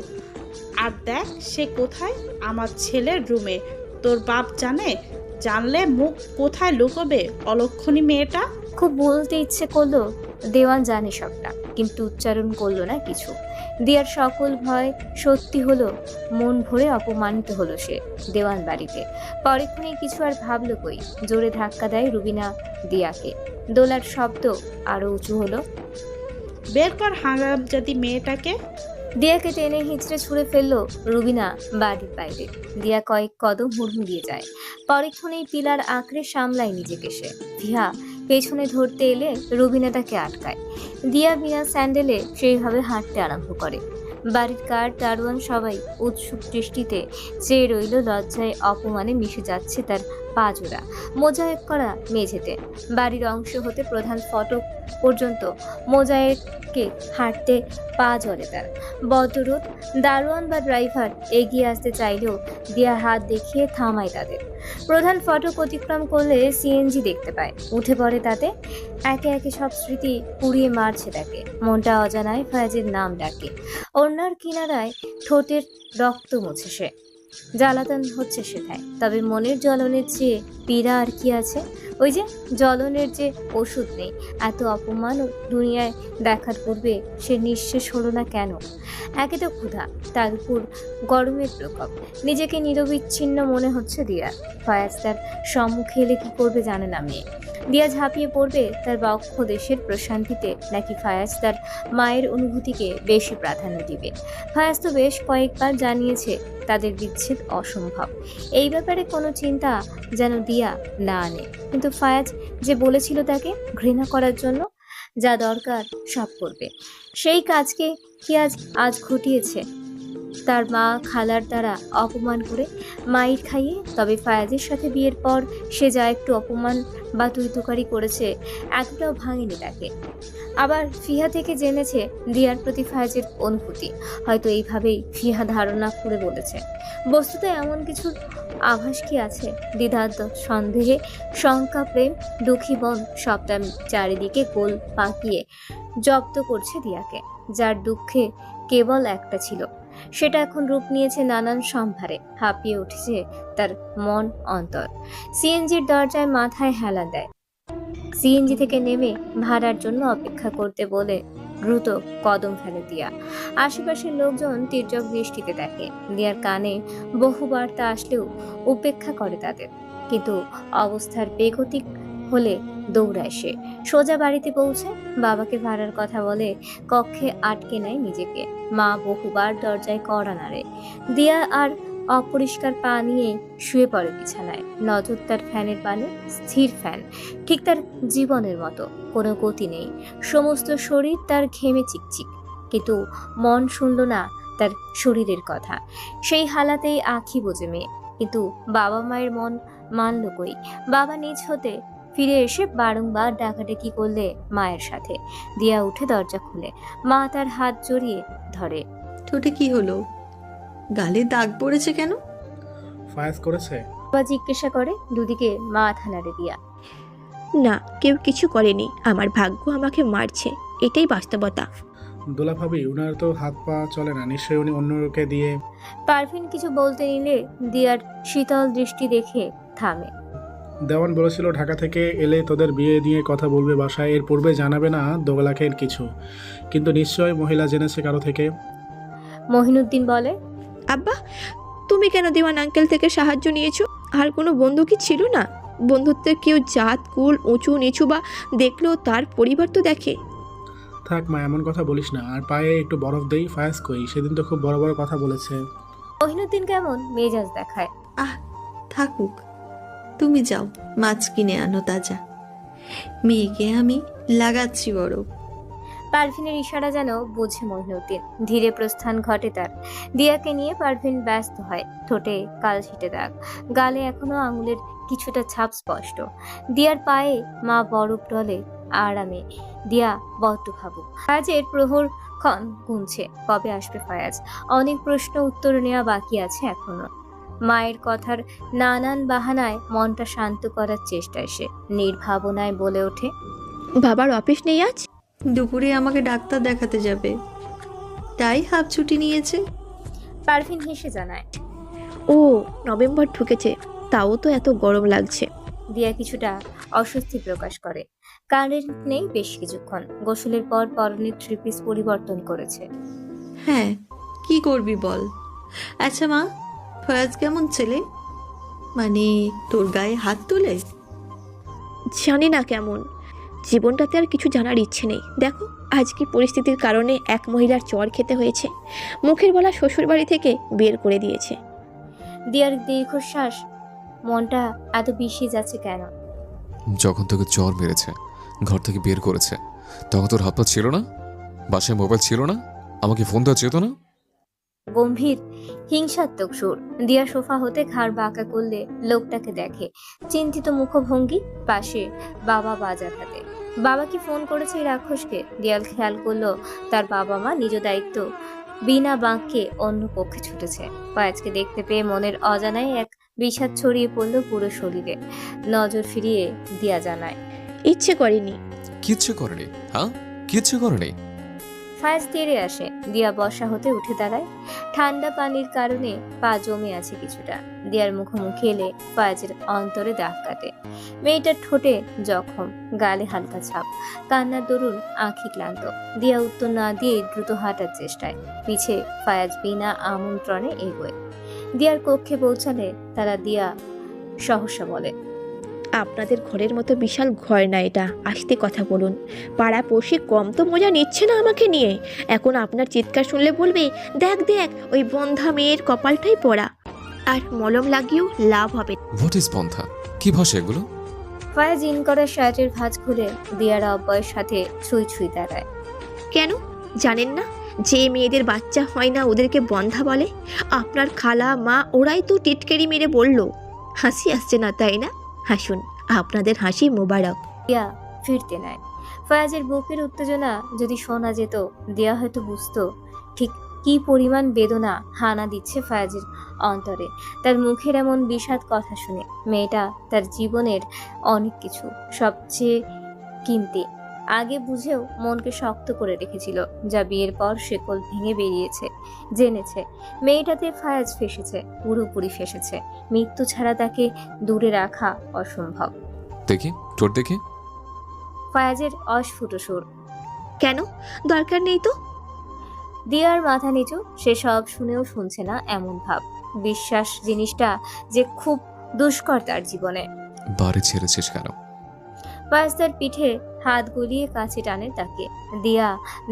আর দেখ সে কোথায়, আমার ছেলের রুমে। তোর বাপ জানে? জানলে মুখ কোথায় লুকোবে অলক্ষণী মেয়েটা। খুব বলতে ইচ্ছে করলো দেওয়ান জানে সবটা, কিন্তু উচ্চারণ করলো না কিছু। দিয়ার সকল ভয় সত্যি হলো। মন ভরে অপমানিত হলো সে দেওয়ান বাড়িতে। পরেক্ষণে কিছু আর ভাবলো কই। জোরে ধাক্কা দেয় রুবিনা দিয়াকে। দোলার শব্দ আরো উঁচু হলো, বের কর হারামজাদি মেয়েটাকে। দিয়াকে টেনে হিঁচড়ে ছুঁড়ে ফেললো রুবিনা বাড়ির বাইরে। দিয়া কয়েক কদম হুড়মুড়িয়ে যায়। পরক্ষণেই পিলার আঁকড়ে সামলায় নিজেকে সে। ফিহা পেছনে ধরতে এলে রুবিনা তাকে আটকায়। দিয়া বিনা স্যান্ডেলে সেইভাবে হাঁটতে আরম্ভ করে। বাড়ির কার দারোয়ান সবাই উৎসুক দৃষ্টিতে চেয়ে রইল। লজ্জায় অপমানে মিশে যাচ্ছে তার পাজোড়া মোজায়েক করা মেঝেতে। বাড়ির অংশ হতে প্রধান ফটক পর্যন্ত মোজায়েককে হাঁটতে পা জ্বলে তার। বদরুদ দারোয়ান বা ড্রাইভার এগিয়ে আসতে চাইলেও দিয়া হাত দেখিয়ে থামায় তাদের। প্রধান ফটক অতিক্রম করলে সিএনজি দেখতে পায়, উঠে পড়ে তাতে। একে একে সব স্মৃতি পুড়িয়ে মারছে তাকে। মনটা অজানায় ফায়াজের নাম ডাকে। ওড়নার কিনারায় ঠোঁটের রক্ত মুছে সে। জ্বালাতন হচ্ছে সেটাই, তবে মনের জ্বলনের চেয়ে পীড়া আর কি আছে? ওই যে জ্বলনের যে ওষুধ নেই। এত অপমান দুনিয়ায় দেখার পূর্বে সে নিঃশেষ হলো না কেন? একে তো ক্ষুধা, তার উপর গরমের প্রকোপ। নিজেকে নিরবিচ্ছিন্ন মনে হচ্ছে দিয়া। ফায়াজ তার সম্মুখে এলে কি করবে জানে না মেয়ে। দিয়া ঝাঁপিয়ে পড়বে তার বক্ষ দেশের প্রশান্তিতে, নাকি ফায়াজ তার মায়ের অনুভূতিকে বেশি প্রাধান্য দিবে? ফায়াজ তো বেশ কয়েকবার জানিয়েছে তাদের বিচ্ছেদ অসম্ভব। এই ব্যাপারে কোনো চিন্তা যেন দিয়া না আনে। কিন্তু ফায়াজ যে বলেছিল তাকে ঘৃণা করার জন্য, যা দরকার সব করবে, সেই কাজকে কি আজ ঘটিয়েছে তার মা খালার দ্বারা অপমান করে, মাইর খাইয়ে। তবে ফায়াজের সাথে বিয়ের পর সে যা একটু অপমান বা তুইতুকারি করেছে, এতটাও ভাঙেনি তাকে। আবার ফিহা থেকে জেনেছে দিয়ার প্রতি ফায়াজের অনুভূতি। হয়তো এইভাবেই ফিহা ধারণা করে বলেছে। বস্তুত এমন কিছুর আভাস কি আছে? দ্বিধার্থ, সন্দেহে, শঙ্কা, প্রেম, দুঃখী বন সবটা চারিদিকে গোল পাকিয়ে জব্দ করছে দিয়াকে। যার দুঃখে কেবল একটা ছিল, সেটা এখন রূপ নিয়েছে নানান সম্ভারে। হাঁপিয়ে উঠেছে তার মন অন্তর। সিএনজির দরজায় মাথায় হেলা দেয়। সিএনজি থেকে নেমে ভাড়ার জন্য অপেক্ষা করতে বলে দ্রুত কদম ফেলে দিয়া। আশেপাশের লোকজন তীর্যক দৃষ্টিতে দেখে। দিয়ার কানে বহু বার্তা আসলেও উপেক্ষা করে তাদের। কিন্তু অবস্থার বেগতিক হলে দৌড়ায় সে। সোজা বাড়িতে পৌঁছে বাবাকে ভাড়ার কথা বলে কক্ষে আটকে নেয় নিজেকে। মা বহুবার দরজায় কড়া নাড়ে। দিয়া আর অপরিষ্কার পা নিয়ে শুয়ে পড়ে বিছানায়। নজর তার ফ্যানের পানে, স্থির ফ্যান, ঠিক তার জীবনের মতো, কোনো গতি নেই। সমস্ত শরীর তার ঘেমে চিকচিক, কিন্তু মন শুনল না তার শরীরের কথা। সেই হালাতেই আঁখি বোঝে মেয়ে। কিন্তু বাবা মায়ের মন মানল কই? বাবা নিজ হতে ফিরে এসে বারংবার ডাকাডাকি করলে মায়ের সাথে। দিয়া উঠে দরজা খুলে। মা তার হাত জড়িয়ে ধরে। ঠোঁটে কি হলো? গালে দাগ পড়েছে কেন? ফায়াজ করেছে? বাবা জিজ্ঞাসা করে। দুদিকে মাথা নাড়ে দিয়া। না, কেউ কিছু করেনি। আমার ভাগ্য আমাকে মারছে, এটাই বাস্তবতা। দোলা ভাবি, উনার তো হাত পা চলে না, নিশ্চয়ই উনি অন্যকে দিয়ে। পারভিন কিছু বলতে নিলে দিয়ার শীতল দৃষ্টি দেখে থামে। দেওয়ান বলেছিল ঢাকা থেকে এলে তোদের বিয়ে নিয়ে কথা বলবে বাসায়, এর পূর্বে জানাবে না দোলাকে কিছু। কিন্তু নিশ্চয় মহিলা জেনেছে কারো থেকে। মহিনুদ্দিন বলে, আব্বা, তুমি কেন দিওয়ান আঙ্কেল থেকে সাহায্য নিয়েছো? আর কোনো বন্ধু কি ছিল না? বন্ধুত্বের কেউ জাত কুল উঁচু নিচু বা দেখলেও তার পরিবার তো দেখে। থাক মা, এমন কথা বলিস না। আর পায়ে একটু বরফ দেই। ফায়াজ কই? সেদিন তো খুব বড় বড় কথা বলেছে। মহিনুদ্দিন কেমন মেজাজ দেখায়। আহ, থাকুক, তুমি যাও মাছ কিনে আনো তাজা। মেয়েকে আমি লাগাচ্ছি বরফ। পারভিনের ইশারা যেন বোঝে মহিনুদ্দিন। ধীরে প্রস্থান ঘটে তার। দিয়াকে নিয়ে পারভিন ব্যস্ত হয়। ঠোঁটে কালছিটে দাগ, গালে এখনো আঙুলের কিছুটা ছাপ স্পষ্ট। দিয়ার পায়ে মা বরফ ডলে আরামে। দিয়া বড্ড ভাবুক। ফায়াজের প্রহর ক্ষণ গুনছে, কবে আসবে ফায়াজ। অনেক প্রশ্ন উত্তর নেওয়া বাকি আছে এখনো। মায়ের কথার নানান বাহানায় মনটা শান্ত করার চেষ্টায় সে নির্ভাবনায় বলে ওঠে, বাবার অফিস নেই আজ? দুপুরে আমাকে ডাক্তার দেখাতে যাবে, তাই হাফ ছুটি নিয়েছে। পারভিন হেসে জানায়। ও, নভেম্বর ঢুকেছে, তাও তো এত গরম লাগছে। দিয়া কিছুটা অস্বস্তি প্রকাশ করে। কারেন্ট নেই বেশ কিছুক্ষণ। গোসলের পর পরনের থ্রি পিস পরিবর্তন করেছে। হ্যাঁ, কি করবি বল। আচ্ছা মা, ফয়াজ কেমন ছেলে? মানে তোর গায়ে হাত তোলে? জানি না কেমন। জীবনটাতে আর কিছু জানার ইচ্ছে নেই। দেখো আজ কি পরিস্থিতির কারণে এক মহিলার চর খেতে হয়েছে, মুখের বলা শ্বশুরবাড়ি থেকে বের করে দিয়েছে। দিয়ার দীর্ঘশ্বাস, মনটা এত বিষিয়ে যাচ্ছে কেন? যখন তোকে চর মেরেছে, ঘর থেকে বের করেছে, তখন তোর হাত পা ছিল না, বাসায় মোবাইল ছিল না, আমাকে ফোন দেওয়া যেত না? গম্ভীর হিংসাত্মক সুর। দিয়া সোফা হতে ঘাড় বাঁকা করলে লোকটাকে দেখে, চিন্তিত মুখভঙ্গি। পাশে বাবা বাজার হাতে। বাবা কি ফোন করেছে এই রাক্ষসকে? দিয়াল খেয়াল করলো তার বাবা মা নিজ দায়িত্ব বিনা বাঁককে অন্য পক্ষে ছুটেছে। পায়াজকে দেখতে পেয়ে মনের অজানায় এক বিষাদ ছড়িয়ে পড়লো পুরো শরীরে। নজর ফিরিয়ে দিয়া জানায়, ইচ্ছে করেনি। কিচ্ছু করেনি? হ্যাঁ, কিচ্ছু করেনি। ফায়াজ তেড়ে আসে। দিয়া বসা হতে উঠে দাঁড়ায়। ঠান্ডা পানির কারণে পা জমে আছে কিছুটা। দিয়ার মুখোমুখি এলে ফায়াজের অন্তরে দাগ কাটে। মেয়েটার ঠোঁটে জখম, গালে হালকা ছাপ, কান্নার দরুন আঁখি ক্লান্ত। দিয়া উত্তর না দিয়ে দ্রুত হাঁটার চেষ্টায়। পিছে ফায়াজ বিনা আমন্ত্রণে এগোয়। দিয়ার কক্ষে পৌঁছালে তারা দিয়া সহসা বলে, আপনাদের ঘরের মতো বিশাল ঘর না এটা, আসতে কথা বলুন। পাড়া পড়শি কম তো মজা নিচ্ছে না আমাকে নিয়ে। এখন আপনার চিৎকার শুনলে বলবে, দেখ দেখ ওই বন্ধা মেয়ের কপালটাই পড়া, আর মলম লাগিয়েও লাভ হবে। হোয়াট ইজ পন্থা? কি ভাষা এগুলো? ফায়াজ ইন করা শার্টের ভাঁজ খুলে দিয়ার অব্যয়ের সাথে ছুঁই ছুঁই দাঁড়ায়। কেন জানেন না যে মেয়েদের বাচ্চা হয় না ওদেরকে বন্ধা বলে? আপনার খালা মা ওরাই তো টিটকেরি মেরে বলল। হাসি আসছে না তাই না? হাসুন, আপনাদের হাসি মোবারক। দিয়া ফিরতে নেয়। ফায়াজের বুকের উত্তেজনা যদি শোনা যেত, দিয়া হয়তো বুঝতো ঠিক কি পরিমাণ বেদনা হানা দিচ্ছে ফায়াজের অন্তরে। তার মুখের এমন বিষাদ কথা শুনে মেয়েটা তার জীবনের অনেক কিছু, সবচেয়ে কিমতি, আগে বুঝেও মনকে শক্ত করে রেখেছিল, যা বিয়ের পর শেকল ভেঙে বেরিয়েছে। জেনেছে মেয়েটাতে ফায়াজ ফেসেছে, পুরোপুরি ফেসেছে। মৃত্যু ছাড়া তাকে দূরে রাখা অসম্ভব। দেখি তোর দেখি। ফায়াজের অস্ফুট সুর। কেন? দরকার নেই তো। দিয়ার মাথা নিচু, সে সব শুনেও শুনছে না এমন ভাব। বিশ্বাস জিনিসটা যে খুব দুষ্কর তার জীবনে। বাড়ি ছেড়েছিস কেন? ফায়াজ তার পিঠে হাত গলিয়ে কাছে টানে তাকে। দিয়া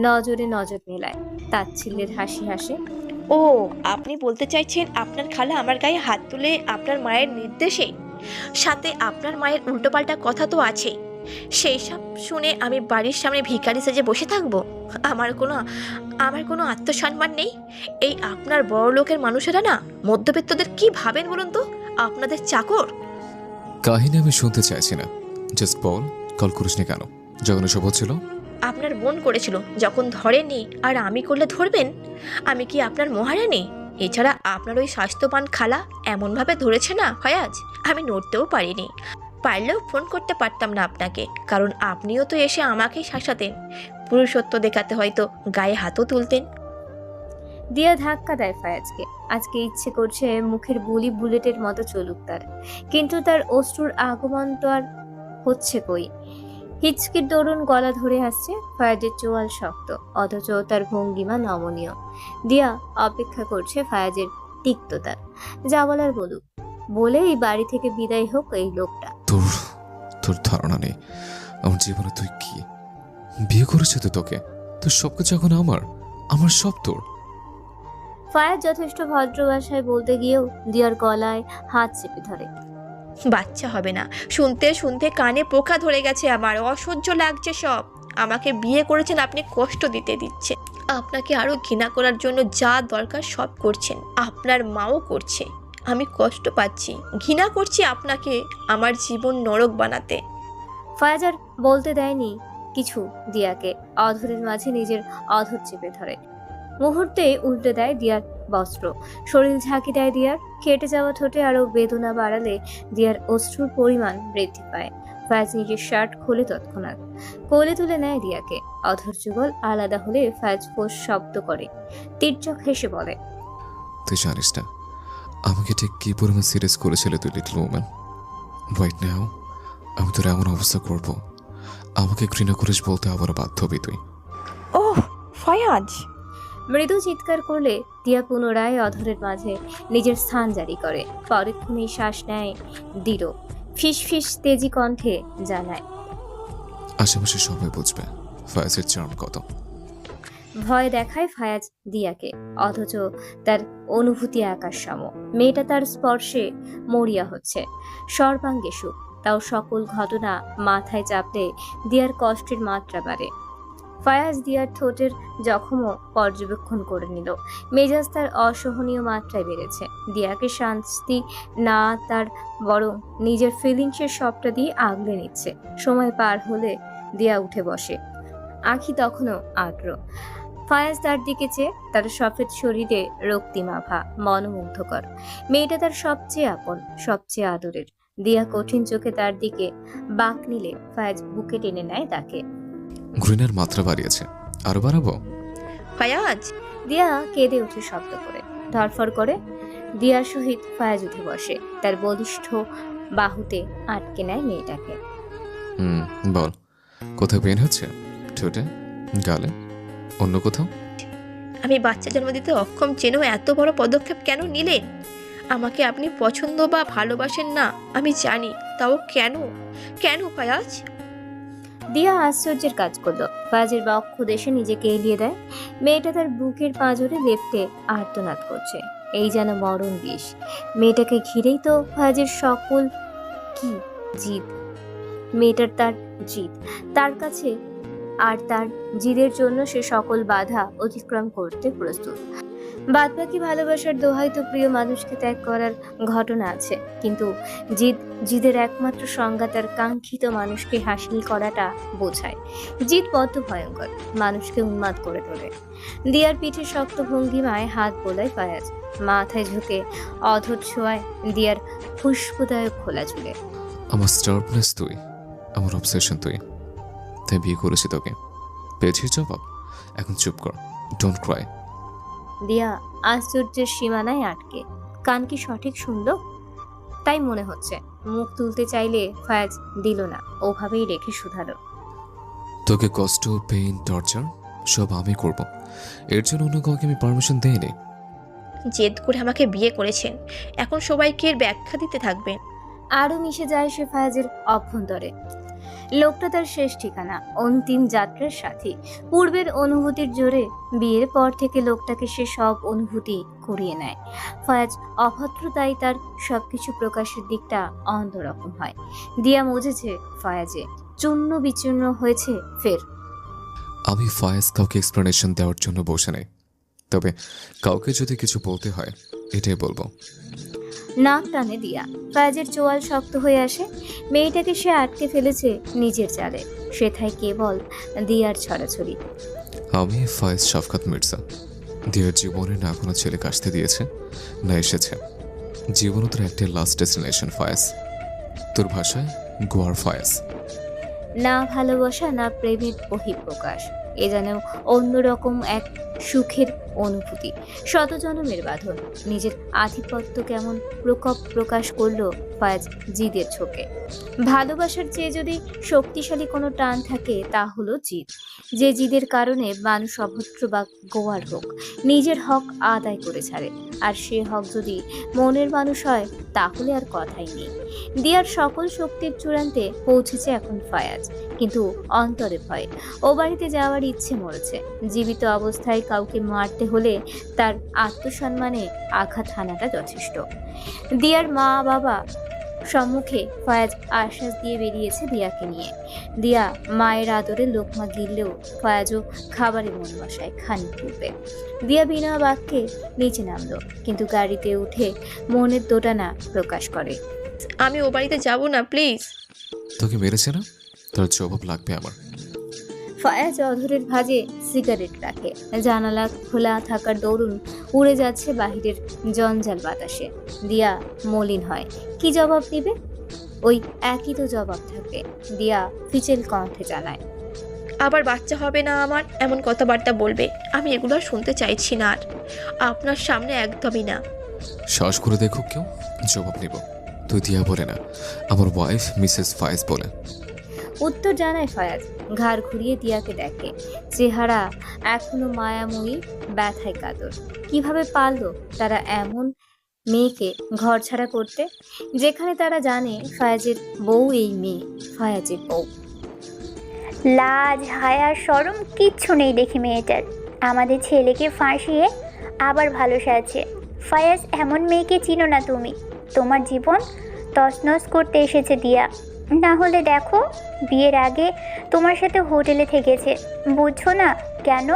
নজরে নজর মেলায়, তাচ্ছিল্যের হাসি হাসে। ও, আপনি বলতে চাইছেন আপনার খালা আমার গায়ে হাত তুলে আপনার মায়ের নির্দেশে? সাথে আপনার মায়ের উল্টোপাল্টা কথা তো আছে। সেই সব শুনে আমি বাড়ির সামনে ভিখারি সেজে বসে থাকবো? আমার কোনো আত্মসম্মান নেই? এই আপনার বড় লোকের মানুষেরা না মধ্যবিত্তদের কি ভাবেন বলুন তো? আপনাদের চাকর? কাহিনী আমি শুনতে চাইছি না, জাস্ট বল কল করিসনি কেন যখন এসব হচ্ছিল? আপনার বোন করেছিল, যখন ধরেনি আর আমি করলে ধরবেন? আমি কি আপনার মহারানী? এছাড়া আপনার ওই স্বাস্থ্যবান খালা এমনভাবে ধরেছে না ফয়াজ, আমি নড়তেও পারিনি। পারলেও ফোন করতে পারতাম না আপনাকে, কারণ আপনিও তো এসে আমাকেই শাসাতেন। পুরুষত্ব দেখাতে হয়তো গায়ে হাতও তুলতেন। দিয়া ধাক্কা দেয় ফায়াজকে। আজকে ইচ্ছে করছে মুখের বুলি বুলেটের মতো চলুক তার, কিন্তু তার অশ্রুর আগমন তো আর হচ্ছে কই। হিচকির দরুন গলা ধরে আসছে। ফায়াজের চোয়াল শক্ত, অথচ তার ভঙ্গিমা নমনীয়। দিয়া অপেক্ষা করছে ফায়াজের তিক্ততা। যা বলার বলুক, বলে এই বাড়ি থেকে বিদায় হোক এই লোকটা। তোর ধারণা নেই আমার জীবনে তুই কি বিয়ে করেছে। তো তোকে, তোর সবকিছু এখন আমার সব তোর। ফায়াজ যথেষ্ট ভদ্র ভাষায় বলতে গিয়েও দিয়ার গলায় হাত চেপে ধরে। বাচ্চা হবে না, শুনতে শুনতে কানে পোকা ধরে গেছে আমার, অসহ্য লাগছে সব। আমাকে বিয়ে করেছেন আপনি, কষ্ট দিচ্ছে। আপনাকে আরো ঘৃণা করার জন্য যা দরকার সব করছেন, আপনার মাও করছে। আমি কষ্ট পাচ্ছি, ঘৃণা করছি আপনাকে, আমার জীবন নরক বানাতে। ফায়াজ আর বলতে দেয়নি কিছু দিয়াকে। অধরের মাঝে নিজের অধর চেপে ধরে। মুহূর্তে উল্টে দেয় দিয়ার বস্ত্র, শরীর ঝাঁকি দেয় দিয়ার। কেটে যাওয়া ঠোঁটে আরো বেদনা বাড়ালে দিয়ার অশ্রুর পরিমাণ বৃদ্ধি পায়। ফায়াজ নিজের শার্ট খুলে তৎক্ষণাৎ কোলে তুলে নেয় দিয়াকে। অধর যুগল আলাদা হলে ফায়াজ ফোঁস শব্দ করে, তীর্যক হেসে বলে, তুই জানিস না আমাকে ঠিক কি পরিমাণ সিরিয়াস করেছিল তুই লিটল ওম্যান। রাইট নাও আমি তোর এমন অবস্থা করব, আমাকে ঘৃণা করিস বলতে আবার বাধ্য হবি তুই। ওহ ফয়াজ! মৃদু চিৎকার করলে দিয়া পুনরায় অধরের মাঝে নিজের স্থান জারি করে। পরক্ষণেই শ্বাস নেয় দৃঢ়, ফিস ফিস তেজি কণ্ঠে জানায়, আশেপাশে সবাই বুঝবে ফায়াজের চার্ম কত। ভয় দেখায় ফায়াজ দিয়াকে, অথচ তার অনুভূতি আকাশ সম। মেয়েটা তার স্পর্শে মরিয়া হচ্ছে, সর্বাঙ্গে সুখ। তাও সকল ঘটনা মাথায় চাপলে দিয়ার কষ্টের মাত্রা বাড়ে। ফায়াজ দিয়ার ঠোঁটের জখমও পর্যবেক্ষণ করে নিল। মেজাজ তার অসহনীয় মাত্রায় বেড়েছে। দিয়াকে শান্তি না তার, বরং নিজের ফিলিংসের সবটা দিয়ে আগলে নিচ্ছে। সময় পার হলে দিয়া উঠে বসে, আঁখি তখনও আগ্র। ফায়াজ তার দিকে চেয়ে, তার সফেদ শরীরে রক্তিমাভা মনোমুগ্ধকর। মেয়েটা তার সবচেয়ে আপন, সবচেয়ে আদরের। দিয়া কঠিন চোখে তার দিকে বাঁক নিলে ফায়াজ বুকে টেনে নেয় তাকে। ঘৃণার মাত্রা বাড়িয়েছে, আরো বাড়াবো? ফায়াজ, দিয়া কেঁদে উঠে শব্দ করে, ধরফর করে। দিয়ার সহিত ফায়াজ উঠে বসে, তার বলিষ্ঠ বাহুতে আটকে নেয় মেয়েটাকে। বল, কোথায় পেন হচ্ছে? ঠোঁটে, গালে, অন্য কোথাও? আমি বাচ্চা জন্ম দিতে অক্ষম জেনেও এত বড় পদক্ষেপ কেন নিলেন? আমাকে আপনি পছন্দ বা ভালোবাসেন না আমি জানি, তাও কেন? কেন ফায়াজ? দিয়া আশ্চর্যের কাজ করলো। ফায়াজের বক্ষ দেশে নিজেকে এলিয়ে দেয়। মেয়েটা তার বুকের পাঁজরে লেপ্টে আর্তনাদ করছে, এই যেন মরণ বিষ। মেয়েটাকে ঘিরেই তো ফায়াজের সকল কি জিদ। মেয়েটার তার জিদ, তার কাছে, আর তার জিদের জন্য সে সকল বাধা অতিক্রম করতে প্রস্তুত। বাদবাকি ভালোবাসার দোহাই তো প্রিয় মানুষকে ত্যাগ করার ঘটনা আছে, কিন্তু জিদের একমাত্র সংজ্ঞা তার কাঙ্ক্ষিত মানুষকে হাসিল করাটা বোঝায়। জিদ বদ্ধ ভয়ঙ্কর, মানুষকে উন্মাদ করে তোলে। দিয়ার পিঠে শক্ত ভঙ্গিমায় হাত বোলায় ফায়াজ, মাথায় ঝুঁকে অধর ছোঁয়ায় দিয়ার খুশবুদায়ক খোলা চুলে। আমার স্টারনেস তুই, আমার অবসেশন তুই, তাই বিয়ে করেছি তোকে। পেয়েছিস জবাব, এখন চুপ কর, ডোন্ট ক্রাই। দিয়া আশ্চর্যের সীমানায় আটকে, কান কি সঠিক শুনলো? তাই মনে হচ্ছে। মুখ তুলতে চাইলে ফায়াজ দিল না, ওভাবেই রেখে শুধালো। তোকে কষ্ট, পেইন, টর্চার সব আমি করব, এর জন্য অন্য কাউকে আমি পারমিশন দেইনি। জেদ করে আমাকে বিয়ে করেছেন, এখন সবাইকে এর ব্যাখ্যা দিতে থাকবেন? আরো মিশে যায় সে ফায়াজের অভ্যন্তরে। লোকটা তার শেষ ঠিকানা, অন্তিম যাত্রার সাথী। পূর্বের অনুভূতির জোরে বিয়ের পর থেকে লোকটাকে সে সব অনুভূতি কুড়িয়ে নেয়। ফায়াজ অভদ্রতাই তার সবকিছু প্রকাশের দিকটা অন্যরকম হয়। দিয়া মজেছে ফায়াজে, চূর্ণ বিচূর্ণ হয়েছে ফের। আমি ফায়াজ কাউকে এক্সপ্লেনেশন দেওয়ার জন্য বসে নেই, তবে কাউকে যদি কিছু বলতে হয় এটাই বলবো। নাক টানে দিয়া, ফায়াজের চোয়াল শক্ত হয়ে আসে। মেয়েটাকে সে আটকে ফেলেছে নিজের জালে, সেথায় কেবল দিয়ার ছড়াছড়ি। আমি ফায়েজ শাফকাত মির্জা। দিয়ার জীবনে না কোনো ছেলে কাশতে দিয়েছে, না এসেছে। জীবনও তোর একটাই লাস্ট ডেস্টিনেশন ফায়েজ, তোর ভাষায় গোয়ার ফায়েজ। না ভালোবাসা, না প্রেমের বহিঃপ্রকাশ, এ যেন অন্যরকম এক সুখের অনুভূতি। শত জনমের বাঁধন, নিজের আধিপত্য কেমন প্রকোপ প্রকাশ করলো ফায়াজ জিদের ছোকে। ভালোবাসার চেয়ে যদি শক্তিশালী কোনো টান থাকে তা হলো জিদ। যে জিদের কারণে মানুষ অভদ্র বা গোয়ার হোক, নিজের হক আদায় করে ছাড়ে। আর সে হক যদি মনের মানুষ হয় তাহলে আর কথাই নেই। দিয়ার সকল শক্তির চূড়ান্তে পৌঁছেছে এখন ফায়াজ, কিন্তু অন্তরে ভয়। ও বাড়িতে যাওয়ার ইচ্ছে মরেছে। জীবিত অবস্থায় কাউকে মারতে হলে তার আত্মসম্মানে আঘাত হানাটা যথেষ্ট। দিয়ার মা বাবা সম্মুখে ফায়াজ আশ্বাস দিয়ে বেরিয়েছে দিয়াকে নিয়ে। দিয়া মায়ের আদরে লোকমা গিললেও ফায়াজও খাবারে মন বসায় খানিক পূর্বে। দিয়া বিনা বাক্যে নিচে নামলো, কিন্তু গাড়িতে উঠে মনের দোটানা প্রকাশ করে। আমি ও বাড়িতে যাব না, প্লিজ। তোকে মেরেছে না, তোর জবাব লাগবে আমার। ফায়াজ অধরের ভাঁজে সিগারেট রাখে, জানালা খোলা থাকার দরুন উড়ে যাচ্ছে বাহিরের জঞ্জাল বাতাসে। দিয়া মলিন হয়, কি জবাব দিবে? ওই একই তো জবাব থাকবে। দিয়া ফিচেল কণ্ঠে জানায়, আবার বাচ্চা হবে না আমার এমন কথাবার্তা বলবে, আমি এগুলো আর শুনতে চাইছি না। আর আপনার সামনে একদমই না। সাহস করে দেখো কেউ, জবাব নিব। তুই দিয়া বলে না, আমার ওয়াইফ মিসেস ফায়েজ বলে। উত্তর জানায় ফায়াজ, ঘাড় ঘুরিয়ে দিয়াকে দেখে। চেহারা এখনো মায়াময়ী, ব্যথায় কাতর। কিভাবে পারলো তারা এমন মেয়েকে ঘর ছাড়া করতে, যেখানে তারা জানে ফায়াজের বউ এই মেয়ে, ফায়াজের বউ। লাজ হায়া শরম কিচ্ছু নেই দেখি মেয়েটার। আমাদের ছেলেকে ফাঁসিয়ে আবার ভালো সাজছে। ফায়াজ, এমন মেয়েকে চিনো না তুমি। তোমার জীবন তছনছ করতে এসেছে দিয়া। না হলে দেখো, বিয়ের আগে তোমার সাথে হোটেলে থেকেছে, বুঝছো না কেন?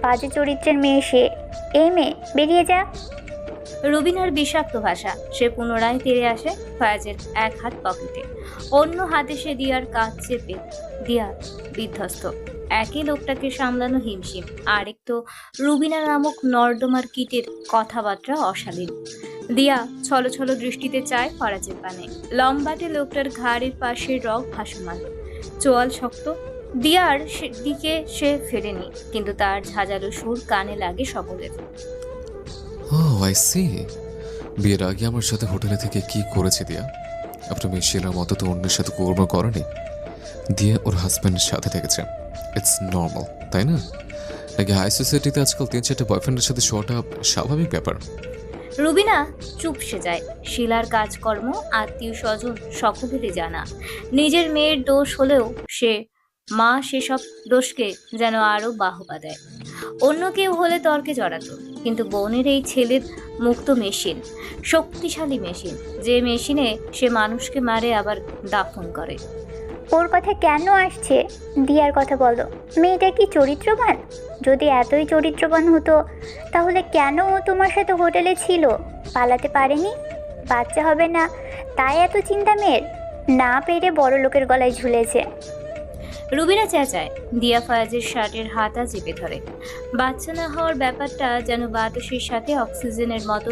বাজে চরিত্রের মেয়ে সে। এই মেয়ে, বেরিয়ে যা। রুবিনার বিষাক্ত ভাষা। সে পুনরায় তেড়ে আসে ফায়াজের এক হাত পকেটে, অন্য হাতে সে দিয়ার কাজ চেপে। দিয়া বিধ্বস্ত। একই লোকটাকে সামলানো হিমশিম, আরেক তো রুবিনা নামক নর্দমার কীটের কথাবার্তা অশালীন। দিয়া ছলো ছলো দৃষ্টিতে চায় ফরাজের পানে। লম্বাটে লোকটার ঘাড়ের পাশে রগ ভাসমান, চোয়াল শক্ত। দিয়ার দিকে সে ফেরেনি, কিন্তু তার ঝাঁঝালো সুর কানে লাগে সকলের। I see. বিয়ের আগে আমার সাথে হোটেলে থেকে কি করেছে দিয়া? আপনার মেয়ে শিলার মতো তো অন্যের সাথে কর্ম করেনি। দিয়ে ওর হাজব্যান্ডের সাথে থেকেছে, ইটস নর্মাল, তাই না? নাকি হাই সোসাইটিতে আজকাল 3-4টে বয়ফ্রেন্ডের সাথে শোয়াটা স্বাভাবিক ব্যাপার? রুবিনা চুপসে যায়। শিলার কাজকর্ম আত্মীয় স্বজন সকলেরই জানা। নিজের মেয়ের দোষ হলেও মা সেসব দোষকে যেন আরও বাহবা দেয়। অন্য কেউ হলে তর্কে জড়াতো, কিন্তু বোনের এই ছেলের মুক্ত মেশিন, শক্তিশালী মেশিন, যে মেশিনে সে মানুষকে মারে আবার দাফন করে। ওর কথা কেন আসছে? দিয়ার কথা বলো। মেয়েটা কি চরিত্রবান? যদি এতই চরিত্রবান হতো তাহলে কেন ও তোমার সাথে হোটেলে ছিল? পালাতে পারেনি? বাচ্চা হবে না তাই এত চিন্তা মেয়ের? না পেরে বড় লোকের গলায় ঝুলেছে। রুবিনা চেঁচায়। দিয়া ফায়াজের শার্টের হাতা চেপে ধরে। বাচ্চা না হওয়ার ব্যাপারটা যেন বাতাসের সাথে অক্সিজেনের মতো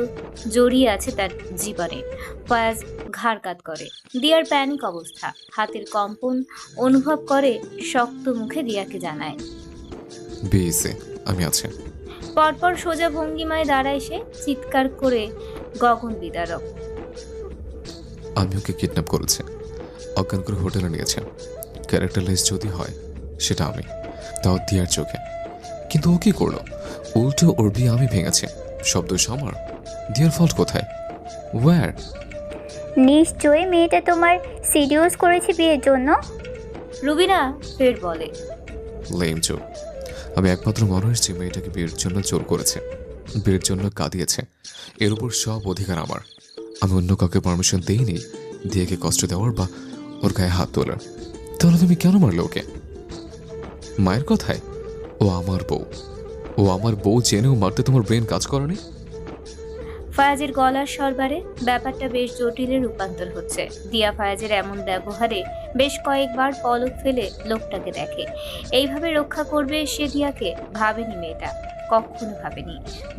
জড়িয়ে আছে তার জীবনে। ফায়াজ ঘাড় কাত করে। দিয়ার প্যানিক অবস্থা, হাতের কম্পন অনুভব করে, শক্ত মুখে দিয়াকে জানায়, বিএসএ আমি আছি। পরপর সোজা ভঙ্গিমায় দাঁড়ায় সে, চিৎকার করে গগন বিদারক। আমি ওকে কিডন্যাপ করেছি, অজ্ঞান করে হোটেলে নিয়েছে। ক্যারেক্টারলেস যদি হয় সেটা আমি, তাও দিয়ার চোখে। কিন্তু ও কি করলো? উল্টো ওর বিয়ে আমি ভেঙেছি। সব দোষ আমার। দিয়ার ফল্ট কোথায়? ওয়্যার? নিশ্চয়ই মেয়েটা তোমার সিডিউস করেছে বিয়ের জন্য। রুবিনা ফের বলে, লেম জোক। আমি একমাত্র মানুষ যে মেয়েটাকে বিয়ের জন্য জোর করেছে, বিয়ের জন্য কাঁদিয়েছে। এর উপর সব অধিকার আমার। আমি অন্য কাউকে পারমিশন দিইনি দিয়াকে কষ্ট দেওয়ার বা ওর গায়ে হাত তোলার। তাহলে তুমি কেন মারলে ওকে? মায়ের কথায়? ও আমার বউ। ও আমার বউ জেনেও মারতে তোমার ব্রেন কাজ করেনি? ফায়াজের গলার স্বরবারে ব্যাপারটা বেশ জটিলে রূপান্তর হচ্ছে। দিয়া ফায়াজের এমন ব্যবহারে বেশ কয়েকবার পলক ফেলে লোকটাকে দেখে। এইভাবে রক্ষা করবে সে দিয়াকে ভাবেনি মেয়েটা, কখনো ভাবেনি।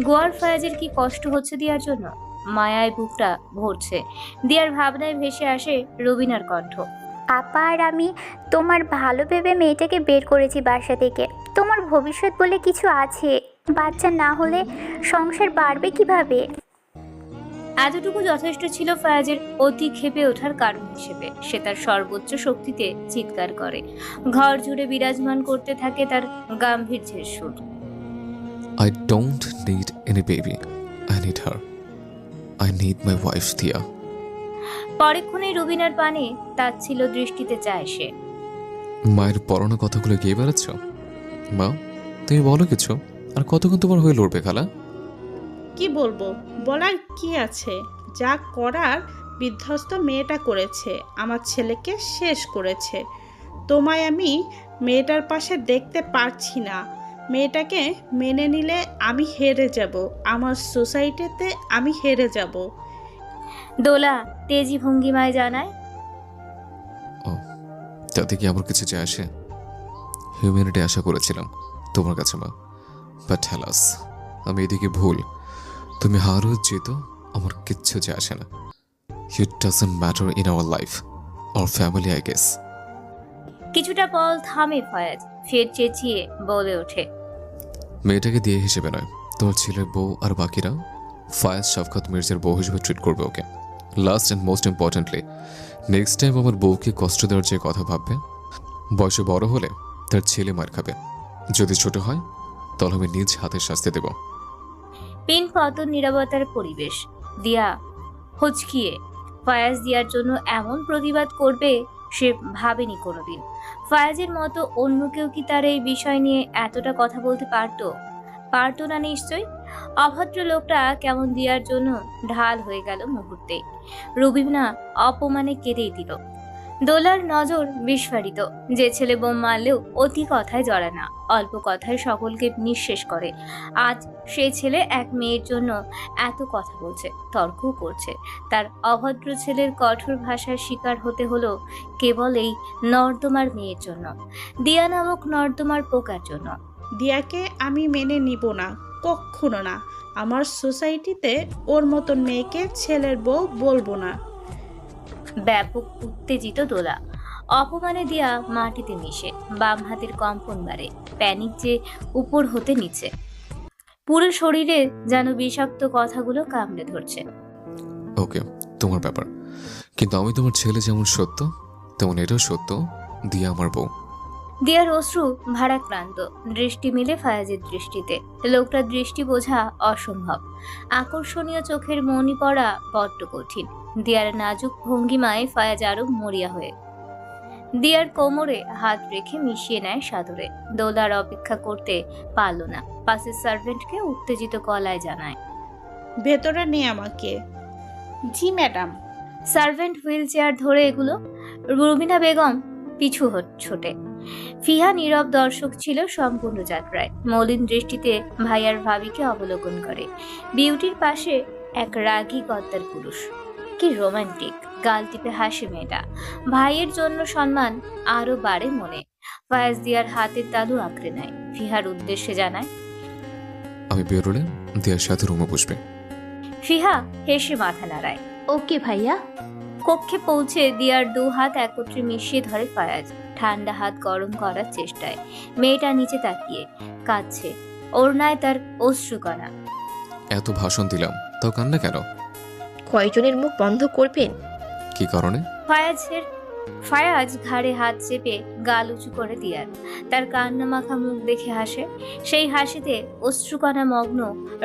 গোয়ার ফায়াজের কি কষ্ট হচ্ছে দিয়ার জন্য? মায়ায় বুকটা ভরছে। দিয়ার ভাবনায় ভেসে আসে রবিনার কণ্ঠ। আপা আর আমি তোমার ভালো ভেবে মেয়েটাকে বের করেছি বাসা থেকে। তোমার ভবিষ্যৎ বলে কিছু আছে। বাচ্চা না হলে সংসার বাড়বে কিভাবে? এতটুকু যথেষ্ট ছিল ফায়াজের অতি ক্ষেপে ওঠার কারণ হিসেবে। সে তার সর্বোচ্চ শক্তিতে চিৎকার করে। ঘর জুড়ে বিরাজমান করতে থাকে তার গাম্ভীর্যের সুর। I don't need any baby. I need her. I need my wife, Dia. পরেক্ষণে রুবিনার পানে তাচ্ছিল দৃষ্টিতে চায় সে। মায়ের পড়ানো কথাগুলো গিয়ে বেড়াচ্ছ? মা, তুমি বলো কিছু। আর কতক্ষণ তোমার হয়ে লড়বে খালা? কি বলবো? বলার কি আছে? যা করার বিধ্বস্ত মেয়েটা করেছে। আমার ছেলেকে শেষ করেছে। তোমায় আমি মেয়েটার পাশে দেখতে পারছি না। মেয়েটাকে মেনে নিলে আমি হেরে যাব। আমার সোসাইটিতে আমি হেরে যাব। দোলা তেজি ভঙ্গিমায় জানায়, ও, তাতে কি আমার কিছু যায় আসে? হিউম্যানিটি আশা করেছিলাম তোমার কাছে মা, বাট হেলাস আমি এদিকে ভুল। তুমি হারো যেতো আমার কিচ্ছু যায় আসে না। It doesn't matter in our life or family, I guess. কিছুটা পল থামে ফায়াজ, ফের চেঁচিয়ে বলে ওঠে, মেয়েটাকে দিয়ে হিসেবে নয়, তোমার ছেলের বউ আর বাকিরা ফায়াজ শফকাত মির্জার বউ হিসেবে ট্রিট করবে ওকে। Last and most importantly, next time আমার বউকে কষ্ট দেওয়ার যে কথা ভাববে, বয়সে বড় হলে তার ছেলে মার খাবে। যদি ছোট হয় তাহলে আমি নিজ হাতে শাস্তি দেব। পিন পতন নীরবতার পরিবেশ। দিয়া হচকিয়ে ফায়াজ দিয়ার জন্য এমন প্রতিবাদ করবে সে ভাবেনি কোনোদিন। ফায়াজের মতো অন্য কেউ কি তার এই বিষয় নিয়ে এতটা কথা বলতে পারতো না নিশ্চয়। অভদ্র লোকটা কেমন দিয়ার জন্য ঢাল হয়ে গেল মুহূর্তেই। রুবিনা অপমানে কেঁদেই দিল। দোলার নজর বিস্ফারিত। যে ছেলে বোম মারলেও অতি কথায় জড়ায় না, অল্প কথায় সকলকে নিঃশেষ করে, আজ সেই ছেলে এক মেয়ের জন্য এত কথা বলছে, তর্কও করছে। তার অভদ্র ছেলের কঠোর ভাষার শিকার হতে হলো কেবল এই নর্দমার মেয়ের জন্য, দিয়া নামক নর্দমার পোকার জন্য। দিয়াকে আমি মেনে নিব না, কখনো না। আমার সোসাইটিতে ওর মতন মেয়েকে ছেলের বউ বলবো না। ব্যাপক উত্তেজিত দোলা। অপমানে দিয়া মাটিতে মিশে, বাম হাতের কম্পন বাড়ে, প্যানিক যে উপর হতে নিচে, পুরো শরীরে যেন বিষাক্ত কথাগুলো কামড়ে ধরছে। ওকে, তোমার ব্যাপার, কিন্তু আমি তোমার ছেলে যেমন সত্য তেমন এটাও সত্য, দিয়া আমার বউ। দিয়ার অশ্রু ভারাক্রান্ত, দৃষ্টি মিলে ফায়াজের দৃষ্টিতে। লোকটার দৃষ্টি বোঝা অসম্ভব। আকর্ষণীয় চোখের মনি পড়া বড্ড কঠিন। দিয়ার নাজুক ভঙ্গিমায় ফায়াজ আরো মরিয়া হয়ে দিয়ার কোমরে হাত রেখে মিশিয়ে নেয় সাদরে। দোলার অপেক্ষা করতে পারল না, পাশের সার্ভেন্টকে উত্তেজিত গলায় জানায়, ভেতরে নে আমাকে। জি ম্যাডাম। সার্ভেন্ট হুইল চেয়ার ধরে এগুলো। রুবিনা বেগম পিছু ছোটে। ফিহা নীরব দর্শক ছিল সম্পূর্ণ যাত্রায়। মলিন দৃষ্টিতে ভাইয়ার ভাবিকে অবলোকন করে। বিউটির পাশে এক রাগী গদ্দার পুরুষ। কি রোমান্টিক! গাল টিপে হাসে মেয়েটা। ভাইয়ের জন্য সম্মান আরো বাড়ে মনে। ফায়াজ দিয়ার হাতের তালু আঁকড়ে নেয়। ফিহার উদ্দেশ্যে জানায়, আমি বেরোলে দিয়ার সাথে রুমে বসবে। ফিহা হেসে মাথা নাড়ায়। ওকে ভাইয়া। কক্ষে পৌঁছে দিয়ার দু হাত একত্রে মিশিয়ে ধরে ফায়াজ। ঠান্ডা হাত গরম করার চেষ্টায়। মেয়েটা নিচে তাকিয়ে কাঁদছে, ওড়নায় তার অশ্রুকণা। এত ভাষণ দিলাম, তাও কান্না কেন? কয়জনের মুখ বন্ধ করবেন? কি কারণে? ফায়াজ ঘাড়ে হাত চেপে গাল উঁচু করে দিয়ার। তার কান্না মাখা মুখ দেখে হাসে। সেই হাসিতে অশ্রুকণা মগ্ন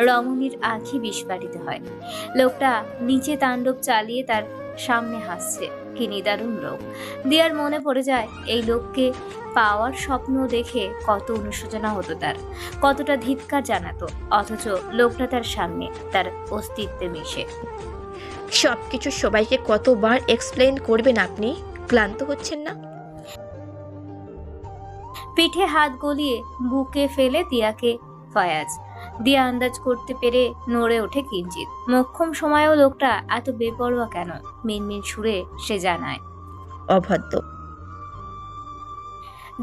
রমণীর আঁখি বিস্ফারিত হয়। লোকটা নিচে তাণ্ডব চালিয়ে তার সামনে হাসছে। কি নিদারুণ লোক! দিয়ার মনে পড়ে যায় এই লোককে পাওয়ার স্বপ্ন দেখে কত অনুশোচনা হতো তার, কতটা ধিক্কার জানাতো, অথচ লোকটা তার সামনে, তার অস্তিত্বে মিশে। সবকিছু সবাইকে কতবার এক্সপ্লেন করবেন আপনি? ক্লান্ত হচ্ছেন না? পিঠে হাত গলিয়ে বুকে ফেলে দিয়াকে ফায়াজ। দিয়া আন্দাজ করতে পেরে নড়ে ওঠে কিঞ্চিত। মোক্ষম সময়েও লোকটা এত বেপরোয়া কেন? মিনমিন সুরে সে জানায়, অভদ্র।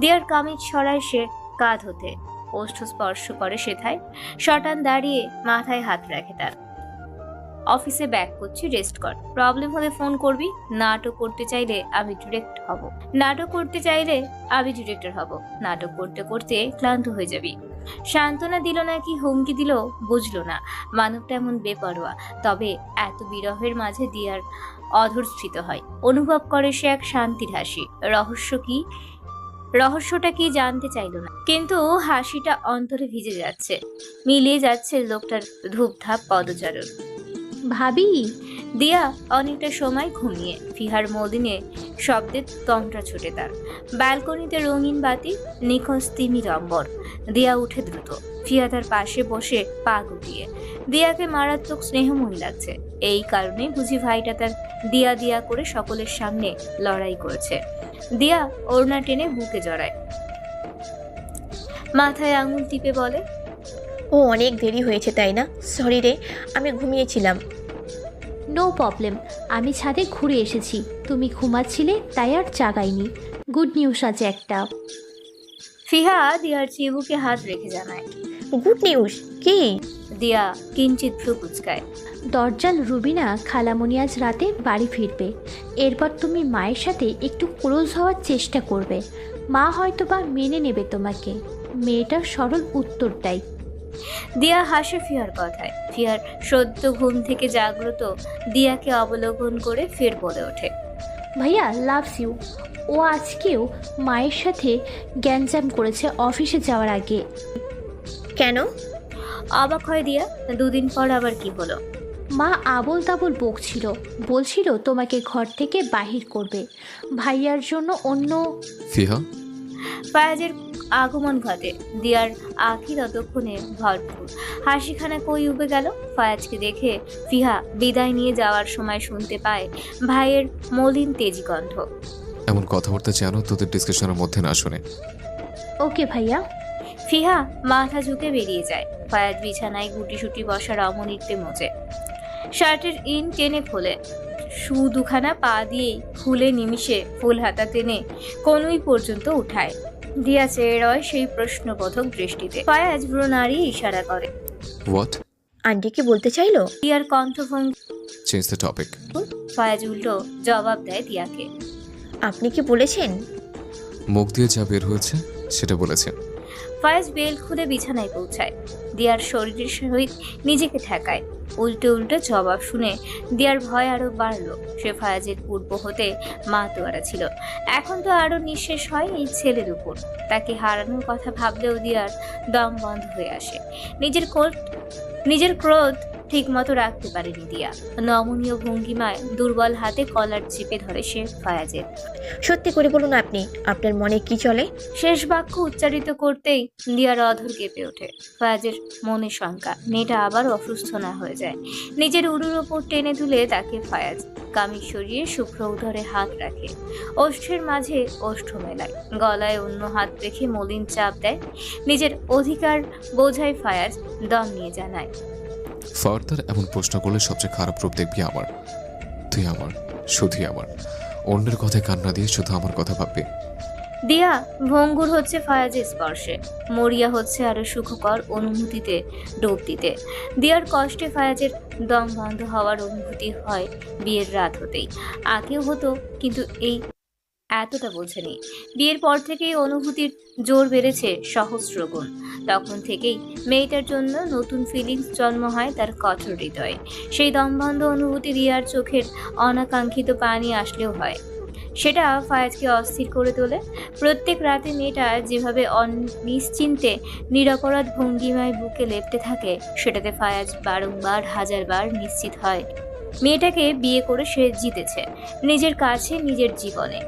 দিয়ার কামিজ সরায় সে কাঁধ হতে, ওষ্ঠ স্পর্শ করে সেথায়। শটান দাঁড়িয়ে মাথায় হাত রাখে তার। অফিসে ব্যাক করছি, রেস্ট কর। প্রবলেম হলে ফোন করবি। নাটক করতে চাইলে আমি ডিরেক্টর হব। নাটক করতে করতে ক্লান্ত হয়ে যাবি। সান্ত্বনা দিল নাকি হুমকি দিল বুঝলো না। মানবটা এমন বেপরোয়া, তবে এত বিরহের মাঝে দিয়ার অধরস্থিত হয়। অনুভব করে সে এক শান্তির হাসি। রহস্যটা কি জানতে চাইল না, কিন্তু হাসিটা অন্তরে ভিজে যাচ্ছে, মিলিয়ে যাচ্ছে লোকটার ধূপধাপ পদচারণ। ভাবি। দিয়া অনেকটা সময় ঘুমিয়ে। ফিহার মলিনে শব্দে তন্ত্রা ছুটে তার। ব্যালকনিতে রঙিন বাতি, নিখোঁজ তিমির অম্বর। দিয়া উঠে দ্রুত। ফিহা তার পাশে বসে পা গুটিয়ে। দিয়াকে মারাত্মক স্নেহময়ী লাগছে। এই কারণে বুঝি ভাইটা তার দিয়া করে সকলের সামনে লড়াই করেছে। দিয়া ওড়না টেনে বুকে জড়ায়, মাথায় আঙুল টিপে বলে, ও অনেক দেরি হয়েছে তাই না? সরি রে, আমি ঘুমিয়েছিলাম। নো প্রবলেম, আমি ছাদে ঘুরে এসেছি। তুমি ঘুমাচ্ছিলে তাই আর জাগাইনি। গুড নিউজ আছে একটা। ফিহা দিয়ার চিবুকে হাত রেখে জানায়, গুড নিউজ কি? দিয়া কিঞ্চিত ভ্রু কুচকায়। দরজাল রুবিনা খালামণি আজ রাতে বাড়ি ফিরবে। এরপর তুমি মায়ের সাথে একটু ক্লোজ হওয়ার চেষ্টা করবে। মা হয়তো বা মেনে নেবে তোমাকে। মেয়েটার সরল উত্তর দেয়। দিয়া হাসে ফিহার কথায়। ফিহার সদ্য ঘুম থেকে জাগ্রত দিয়াকে অবলোকন করে ফের বলে ওঠে, ভাইয়া লাভস ইউ। ও আজকেও মায়ের সাথে গ্যাঞ্জাম করেছে অফিসে যাওয়ার আগে। কেন? অবাক হয় দিয়া। দুদিন পর আবার কি হলো? মা আবোল তাবোল বকছিল, বলছিল তোমাকে ঘর থেকে বাহির করবে, ভাইয়ার জন্য অন্য। ফিহা, ফায়াজের আগমন ঘটে। দিয়ার আঁখি ততক্ষণে ভরপুর হাসিখানা কই উবে গেল। ফায়াজকে দেখে ফিহা বিদায় নিয়ে যাওয়ার সময় শুনতে পায় ভাইয়ের মলিন তেজি গন্ধ। এমন কথাবার্তা যেন তোদের ডিসকাশনের মধ্যে না শুনে। ওকে ভাইয়া। ফিহা মাথা ঝুঁকে বেরিয়ে যায়। ফায়াজ বিছানায় গুটিসুটি বসা রমণীতে মোজে, শার্টের ইন টেনে খোলে, শু দুখানা পা দিয়েই খুলে নিমিষে ফুল হাতা টেনে কনুই পর্যন্ত উঠায়। দিয়া চেয়ে রয় সেই প্রশ্নবোধক দৃষ্টিতে। ফায়াজ ভ্রু নাড়িয়ে ইশারা করে। হোয়াট? আন্টি কি বলতে চাইলো? দিয়ার কণ্ঠভঙ্গি। Change the topic. ফায়াজ উল্টো জবাব দেয় দিয়াকে। আপনি কি বলেছেন? মুখ দিয়ে যা বের হয়েছে সেটা বলেছেন। ফায়াজ বেল খুলে বিছানায় পৌঁছায়। দিয়ার শরীরের সহিত নিজেকে ঠেকায়। উল্টে উল্টে জবাব শুনে দিয়ার ভয় আরো বাড়লো। সে ফায়াজের পূর্ব হতে মাতোয়ারা ছিল, এখন তো আরো নিঃশেষ হয় এই ছেলের উপর। তাকে হারানোর কথা ভাবলেও দিয়ার দম বন্ধ হয়ে আসে। নিজের ক্রোধ ঠিক মতো রাখতে পারেনি দিয়া। নমনীয় ভঙ্গিমায় দুর্বল হাতে কলার চেপে ধরে সে ফায়াজের। সত্যি করে বলুন আপনি, আপনার মনে কি চলে? শেষ বাক্য উচ্চারিত করতেই দিয়ার অধর কেঁপে ওঠে। ফায়াজের মনে শঙ্কা মেয়েটা আবার অসুস্থ না হয়ে যায়। নিজের উরুর ওপর টেনে তুলে তাকে ফায়াজ কামিজ সরিয়ে শুভ্র উদরে হাত রাখে, ওষ্ঠের মাঝে ওষ্ঠ মেলায়, গলায় অন্য হাত রেখে মলিন চাপ দেয়। নিজের অধিকার বোঝায় ফায়াজ দম নিয়ে জানায়, ফার্দার এমন প্রশ্ন করলে সবচেয়ে খারাপ রূপ দেখবি আমার। তুই আমার, শুধুই আমার। অন্যের কথায় কান্না দিয়ে শুধু আমার কথা ভাববি। দিয়া ভঙ্গুর হচ্ছে ফায়াজের স্পর্শে, মরিয়া হচ্ছে আরো সুখকর অনুভূতিতে ডোব দিতে। দিয়ার কষ্টে ফায়াজের দম বন্ধ হওয়ার অনুভূতি হয় বিয়ের রাত হতেই। আগেও হতো, কিন্তু এই এতটা বোঝেনি। বিয়ের পর থেকেই অনুভূতির জোর বেড়েছে সহস্র গুণ। তখন থেকেই মেয়েটার জন্য নতুন ফিলিংস জন্ম হয় তার কঠোর হৃদয়ে। সেই দমবন্ধ অনুভূতি দিয়ার চোখের অনাকাঙ্ক্ষিত পানি আসলেও হয়, সেটা ফায়াজকে অস্থির করে তোলে। প্রত্যেক রাতে মেয়েটা যেভাবে নিশ্চিন্তে নিরপরাধ ভঙ্গিমায় বুকে লেপ্টে থাকে, সেটাতে ফায়াজ বারংবার হাজারবার নিশ্চিত হয় মেয়েটাকে বিয়ে করে সে জিতেছে নিজের কাছে, নিজের জীবনে।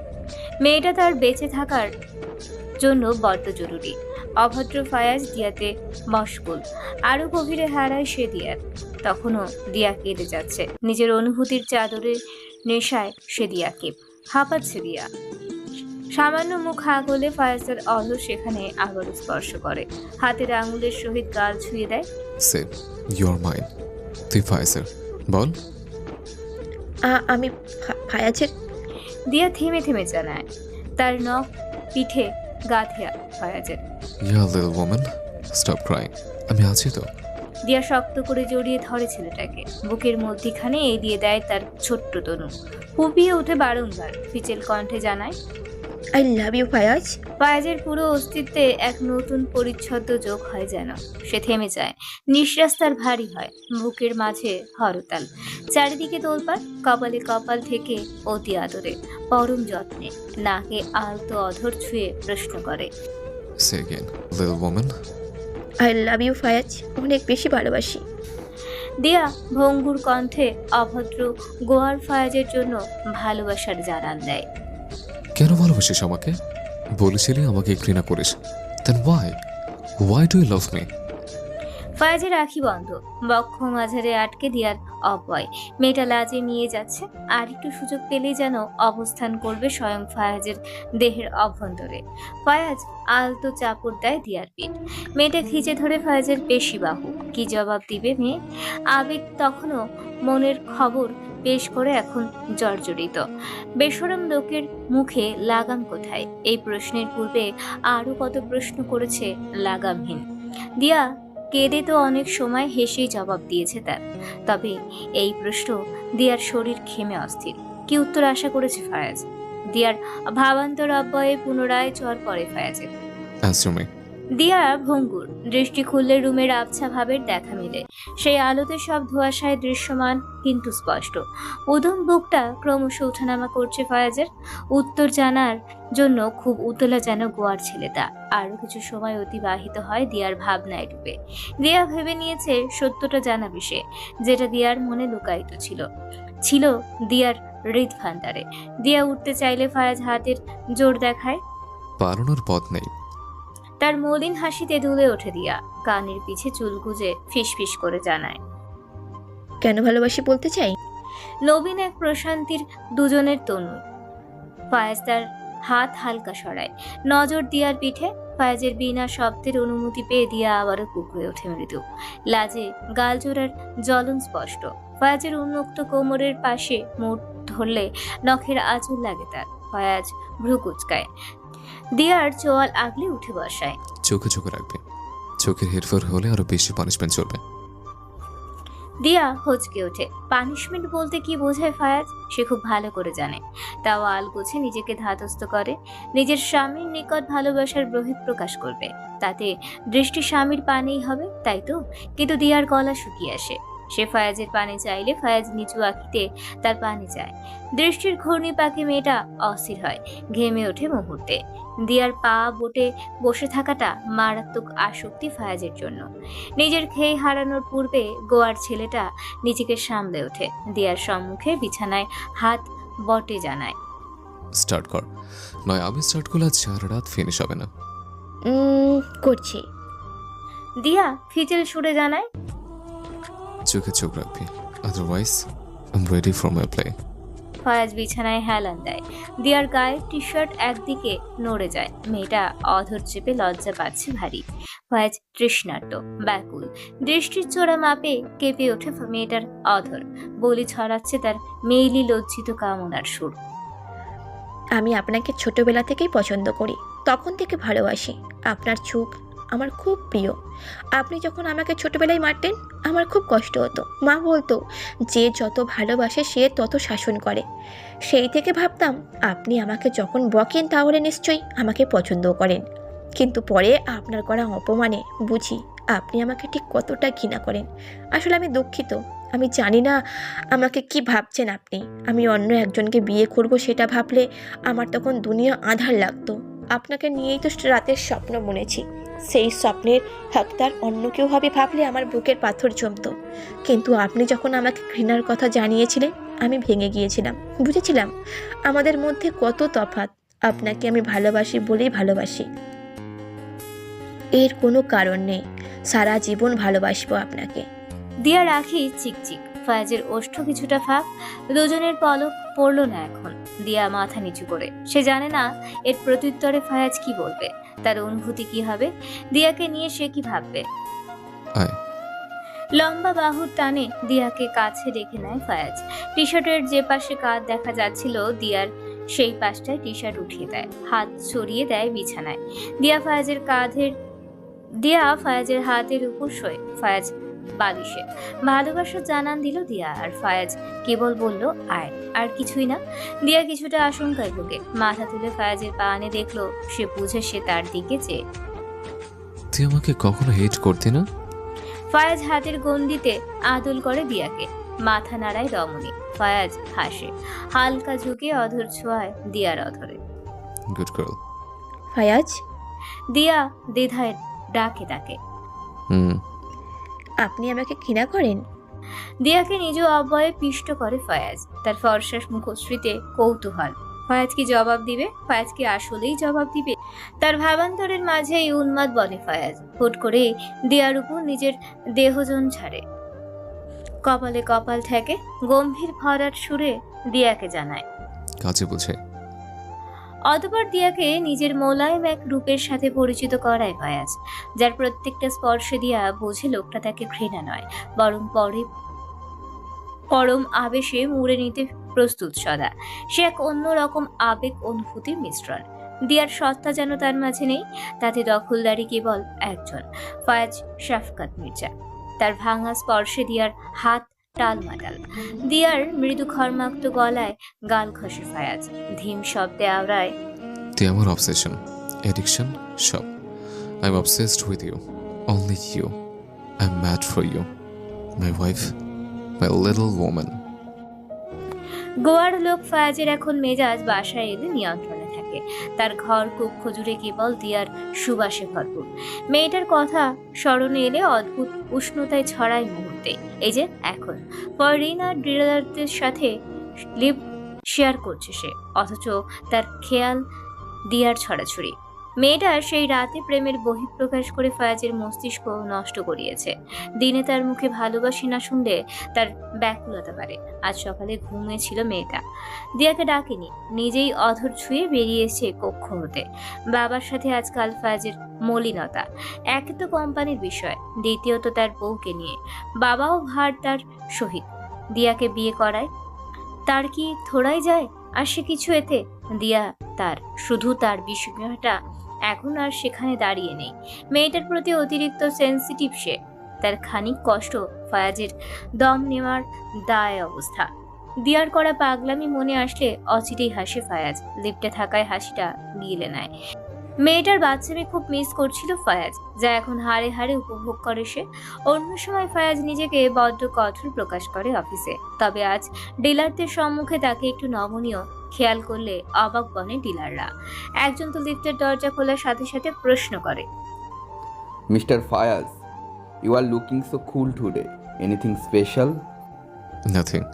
মেয়েটা তার বেঁচে থাকার জন্য বড্ড জরুরি। অভদ্র ফায়াজ দিয়াতে মশগুল, আরো গভীরে হারায় সে দিয়ার। তখনও দিয়া কেঁদে যাচ্ছে নিজের অনুভূতির চাদরের নেশায়। সে দিয়াকে হাঁপাচ্ছে দিয়া। সামান্য মুখ হাঁ করলে ফায়াজের অধর সেখানে আবার স্পর্শ করে, হাতের আঙুলের সহিত গাল ছুঁয়ে দেয়। Say your mind. তুই ফায়াজের, বল। আমি ফায়াজের। দিয়া থেমে থেমে জানায়, তার নখ পিঠে গাঁথিয়া ফায়াজের। ইয়া লিটল ওম্যান, স্টপ ক্রাইং। আমি আছি তো। দিয়া শক্ত করে জড়িয়ে ধরে ছেলেটাকে, বুকের মধ্যিখানে এড়িয়ে দেয় তার ছোট্ট তনু। ফুপিয়ে ওঠে বারংবার, ফিচেল কণ্ঠে জানায়, আই লাভ ইউ ফায়াজ। ফায়াজের পুরো অস্তিত্বে এক নতুন পরিচ্ছদ যোগ হয় যেন। সে থেমে যায়, নিঃশ্বাস তার ভারী হয়, বুকের মাঝে হরতাল, চারিদিকে তোলপাড়। কপালে কপাল থেকে অতি আদরে পরম যত্নে নাকে আলতো অধর ছুঁয়ে প্রশ্ন করে, সে again little woman. I love you Fayaz, অনেক বেশি ভালোবাসি। দিয়া ভঙ্গুর কণ্ঠে অভদ্র গোয়ার ফায়াজের জন্য ভালোবাসার জানান দেয়। কেন ভালোবাসিস আমাকে? বলেছিলি আমাকে ঘৃণা করিস। Then why do you love me? ফায়াজের আঁখি বন্ধ, বক্ষ মাঝারে আটকে দিয়ার অপয়। মেয়েটা লাজে নিয়ে যাচ্ছে, আর একটু সুযোগ পেলেই যেন অবস্থান করবে স্বয়ং ফায়াজের দেহের অভ্যন্তরে। ফায়াজ আলতো চাপড় দেয় দিয়ার পিঠ। মেয়েটা খিচে ধরে ফায়াজের পেশি বাহু। কি জবাব দিবে মেয়ে? আবেগ তখনও মনের খবর পেশ করে এখন জর্জরিত। বেশরম লোকের মুখে লাগাম কোথায়? এই প্রশ্নের পূর্বে আরো কত প্রশ্ন করেছে লাগামহীন। দিয়া কেঁদে তো অনেক সময় হেসেই জবাব দিয়েছে তার। তবে এই প্রশ্ন দিয়ার শরীর ঘেমে অস্থির। কি উত্তর আশা করেছে ফায়াজ? দিয়ার ভাবান্তর অব্যয়ে পুনরায় চর পড়ে ফায়াজের। Answer me. দিয়া ভঙ্গুর, দৃষ্টি খুললে রুমের আবছা ভাবের দেখা মিলে। সেই আলোতে সব ধোঁয়াশায় দৃশ্যমান কিন্তু স্পষ্ট। উদম বুকটা ক্রমশ ওঠানামা করছে ফায়াজের। উত্তর জানার জন্য খুব উতলা যেন গোয়ার ছেলেটা। আরো কিছু সময় অতিবাহিত হয় দিয়ার ভাবনায় ডুবে। দিয়া ভেবে নিয়েছে সত্যটা জানাবে সে, যেটা দিয়ার মনে লুকায়িত ছিল দিয়ার হৃদভান্ডারে। দিয়া উঠতে চাইলে ফায়াজ হাতের জোর দেখায়। পালানোর পথ নেই। তার মলিন হাসিতে দুলে ওঠে দিয়া, কানের পিছে চুল গুজে ফিসফিস করে জানায়, কেন ভালোবাসি বলতে চাই। নবীন এক প্রশান্তির দুজনের তনু। ফায়াজ তার হাত হালকা সরায়, নজর দিয়ার পিঠে। ফায়াজের বিনা শব্দের অনুমতি পেয়ে দিয়া আবারও কুকড়ে ওঠে মৃদু। লাজে গালজোড়ার জ্বলন স্পষ্ট। ফায়াজের উন্মুক্ত কোমরের পাশে মুঠ ধরলে নখের আঁচল লাগে তার। ফায়াজ ভ্রু কুচকায়, দিয়ার চোয়াল আগলে উঠে বসায়। চোখে চোখে রাখবে, চোখের হেরফের হলে আরো বেশি পানিশমেন্ট চলবে। দিয়া হচকে ওঠে। পানিশমেন্ট বলতে কি বোঝায় ফায়াজ সে খুব ভালো করে জানে। তাও আলগোছে নিজেকে ধাতস্থ করে। নিজের স্বামীর নিকট ভালোবাসার বহিঃপ্রকাশ করবে, তাতে দৃষ্টি স্বামীর পানেই হবে, তাই তো? কিন্তু দিয়ার গলা শুকিয়ে আসে। সে ফায়াজের পানে চাইলে ফায়াজ নিচু আঁকিতে তার পানে যায়। দৃষ্টির ঘূর্ণি পাকে মেয়েটা অস্থির হয়, ঘেমে ওঠে মুহূর্তে। দিয়ার পা বোটে বসে থাকাটা মারাত্মক আসক্তি ফায়াজের জন্য। নিজের খেয়ে হারানোর পূর্বে গোয়ার ছেলেটা নিজেকে সামলে ওঠে। দিয়ার সম্মুখে বিছানায় হাত বটে জানায়, স্টার্ট কর, নয় আমি স্টার্ট করলে আজ সারা রাত ফিনিশ হবে না। করছি। দিয়া ফিচেল সুরে জানায়, চোখে চোখ রাখবি, otherwise I am ready for my play. Fayaz বিছানায় হেলান দেয়। দিয়ার গায়ের টি শার্ট একদিকে নড়ে যায়। মেয়েটা অধর চেপে লজ্জা পাচ্ছে ভারী। ফায়াজ তৃষ্ণার্ত, ব্যাকুল। দৃষ্টির চোরা মাপে কেঁপে ওঠে মেয়েটার অধর। বলি ছড়াচ্ছে তার মেইলি লজ্জিত কামনার সুর। আমি আপনাকে ছোটবেলা থেকেই পছন্দ করি, তখন থেকে ভালোবাসি। আপনার চোখ আমার খুব প্রিয়। আপনি যখন আমাকে ছোটবেলায় মারতেন আমার খুব কষ্ট হতো। মা বলতো যে যত ভালোবাসে সে তত শাসন করে। সেই থেকে ভাবতাম আপনি আমাকে যখন বকেন তাহলে নিশ্চয়ই আমাকে পছন্দও করেন। কিন্তু পরে আপনার করা অপমানে বুঝি আপনি আমাকে ঠিক কতটা ঘৃণা করেন। আসলে আমি দুঃখিত। আমি জানি না আমাকে কি ভাবছেন আপনি। আমি অন্য একজনকে বিয়ে করব সেটা ভাবলে আমার তখন দুনিয়া আঁধার লাগতো। আপনাকে নিয়েই তো রাতের স্বপ্ন বুনেছি। সেই স্বপ্নের হকদার অন্য কেউ হবে ভাবলে আমার বুকের পাথর জমতো। কিন্তু আপনি যখন আমাকে ঘৃণার কথা জানিয়েছিলেন আমি ভেঙে গিয়েছিলাম। বুঝেছিলাম আমাদের মধ্যে কত তফাৎ। আপনাকে আমি ভালোবাসি বলেই ভালোবাসি, এর কোনো কারণ নেই। সারা জীবন ভালোবাসবো আপনাকে। দিয়া রাখি চিকচিক। ফায়াজের ওষ্ঠ কিছুটা ফাঁক। দুজনের পলক পড়ল না এখন। দিয়া মাথা নিচু করে, সে জানে না এর প্রত্যুত্তরে ফায়াজ কি বলবে, তার অনুভূতি কি হবে, দিয়াকে নিয়ে সে কি ভাববে। লম্বা বাহুর টানে দিয়াকে কাছে রেখে নেয় ফায়াজ। টি শার্টের যে পাশে কাঁধ দেখা যাচ্ছিল দিয়ার সেই পাশটায় টি শার্ট উঠিয়ে দেয়, হাত ছড়িয়ে দেয় বিছানায়। দিয়া ফায়াজের হাতের উপর শোয়, ফায়াজ বালিশে। ভালোবাসার জানান দিল দিয়া, আর ফায়াজ কেবল বলল আয়, আর কিছুই না। দিয়া কিছুটা আশঙ্কায় ভোগে। মাথা তুলে ফায়াজের পানে দেখলো, সে বুঝে সে তার দিকে চেয়ে। তুই আমাকে কখনো হেট করতি না? ফায়াজ হাতের গন্ডিতে আদল করে দিয়াকে, মাথা নাড়ায় রমণী। ফায়াজ হাসে, হালকা ঝুঁকে অধর ছোঁয়ায় দিয়ার অধরে। Good girl. ফায়াজ। দিয়া দ্বিধায় ডাকে তাকে। আপনি আমাকে ঘৃণা করেন? দিয়াকে নিজ অব্যয়ে পিষ্ট করে ফায়াজ। তার ফর্সা মুখশ্রীতে কৌতূহল। ফায়াজ কি জবাব দিবে? ফায়াজ কি আসলেই জবাব দিবে? তার ভাবান্তরের মাঝেই উন্মাদ বলে ফায়াজ। হুট করে দিয়ার উপর নিজের দেহজন ছাড়ে, কপালে কপাল ঠেকে গম্ভীর ভরাট সুরে দিয়াকে জানায়, কাজে বুঝে। অতঃপর দিয়াকে নিজের মোলায়েম এক রূপের সাথে পরিচিত করায় ফায়াজ, যার প্রত্যেকটা স্পর্শে দিয়া বোঝে লোকটা তাকে ঘৃণা নয়, বরং পরম আবেশে মুড়ে নিতে প্রস্তুত সদা। সে এক অন্যরকম আবেগ অনুভূতির মিশ্রণ। দিয়ার সত্তা যেন তার মাঝে নেই, তাতে দখলদারি কেবল একজন, ফায়াজ শাফকাত মির্জা। তার ভাঙা স্পর্শে দিয়ার হাত টালমাটাল। দিয়ার মৃদু খরমাক্ত গলায় গাল ঘষে ফায়াজ, ধীম শব্দে আওড়ায়, তুই আমার অবসেশন, এডিকশন সব। I'm obsessed with you. Only you. I'm mad for you. My wife. My little woman. গোয়ার লোক ফায়াজের এখন মেজাজ বাসায় এলে নিয়ন্ত্রণে থাকে। তার ঘর কক্ষ জুড়ে কেবল দিয়ার সুবাসে ভরপুর। মেয়েটার কথা স্মরণে এলে অদ্ভুত উষ্ণতায় ছড়ায় মুহূর্তে। এই যে এখন ফরিন আর ডিলারদের সাথে লিভ শেয়ার করছে সে, অথচ তার খেয়াল দিয়ার ছড়াছড়ি। মেয়েটা সেই রাতে প্রেমের বহিঃপ্রকাশ করে ফায়াজের মস্তিষ্ক নষ্ট করিয়েছে। দিনে তার মুখে ভালোবাসি না শুনলে তার ব্যাকুলতা বাড়ে। আজ সকালে ঘুমিয়েছিল মেয়েটা, দিয়াকে ডাকেনি, নিজেই অধর ছুঁয়ে বেরিয়েছে কক্ষ হতে। বাবার সাথে আজকাল ফায়াজের মলিনতা। একে তো কোম্পানির বিষয়, দ্বিতীয়ত তার বউকে নিয়ে। বাবাও ভার তার সহিত। দিয়াকে বিয়ে করায় তার কি থোড়াই যায় আসে কিছু এতে? দিয়া তার, শুধু তার বিষয়টা এখন আর সেখানে দাঁড়িয়ে নেই। মেয়েটার প্রতি অতিরিক্ত সেন্সিটিভ সে। তার খানিক কষ্ট ফায়াজের দম নেওয়ার দায় অবস্থা। দিয়ার করা পাগলামি মনে আসলে অচিরেই হাসে ফায়াজ। লিফটে থাকায় হাসিটা গিলে নেয়। মেয়েটার বাচ্চামি খুব মিস করছিল ফায়াজ, যা এখন হাড়ে হাড়ে উপভোগ করে সে। অন্য সময় ফায়াজ নিজেকে বড্ড কঠোর প্রকাশ করে অফিসে, তবে আজ ডিলারদের সম্মুখে তাকে একটু নমনীয় খেয়াল করলে অবাক বনে ডিলাররা। একজন তো লিফটের দরজা খোলার সাথে সাথে প্রশ্ন করে, mister Fayaz, you are looking so cool today, anything special? Nothing.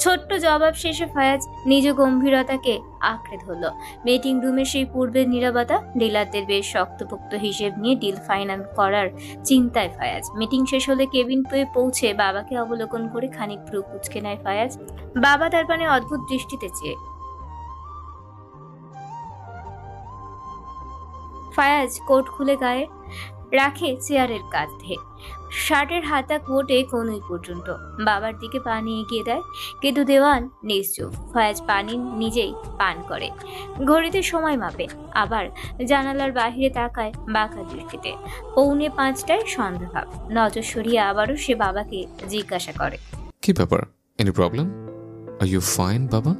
ছোট্ট জবাব শেষে ফায়াজ নিজ গম্ভীরতাকে আঁকড়ে ধরল। মিটিং রুমের সেই পূর্বের নীরবতা। ডিলারদের বেশ শক্তপোক্ত হিসেব নিয়ে ডিল ফাইনাল করার চিন্তায় ফায়াজ। মিটিং শেষ হলে কেবিন পেয়ে পৌঁছে বাবাকে অবলোকন করে খানিক ভ্রু কুঁচকে নেয় ফায়াজ। বাবা তার পানে অদ্ভুত দৃষ্টিতে চেয়ে। ফায়াজ কোট খুলে গায়ে রাখে চেয়ারের কাঁধে, শার্টের হাতা কোটে কনুই পর্যন্ত। বাবার দিকে পানি এগিয়ে দেয়, কিন্তু দেওয়ান নিশ্চুপ। ফায়াজ পানি নিজেই পান করে, ঘড়িতে সময় মাপে, আবার জানালার বাহিরে তাকায় বাঁকা দৃষ্টিতে। 4:45 সন্ধ্যাভাব। নজর সরিয়ে আবারও সে বাবাকে জিজ্ঞাসা করে, কি ব্যাপার? Any problem? Are you fine, বাবা?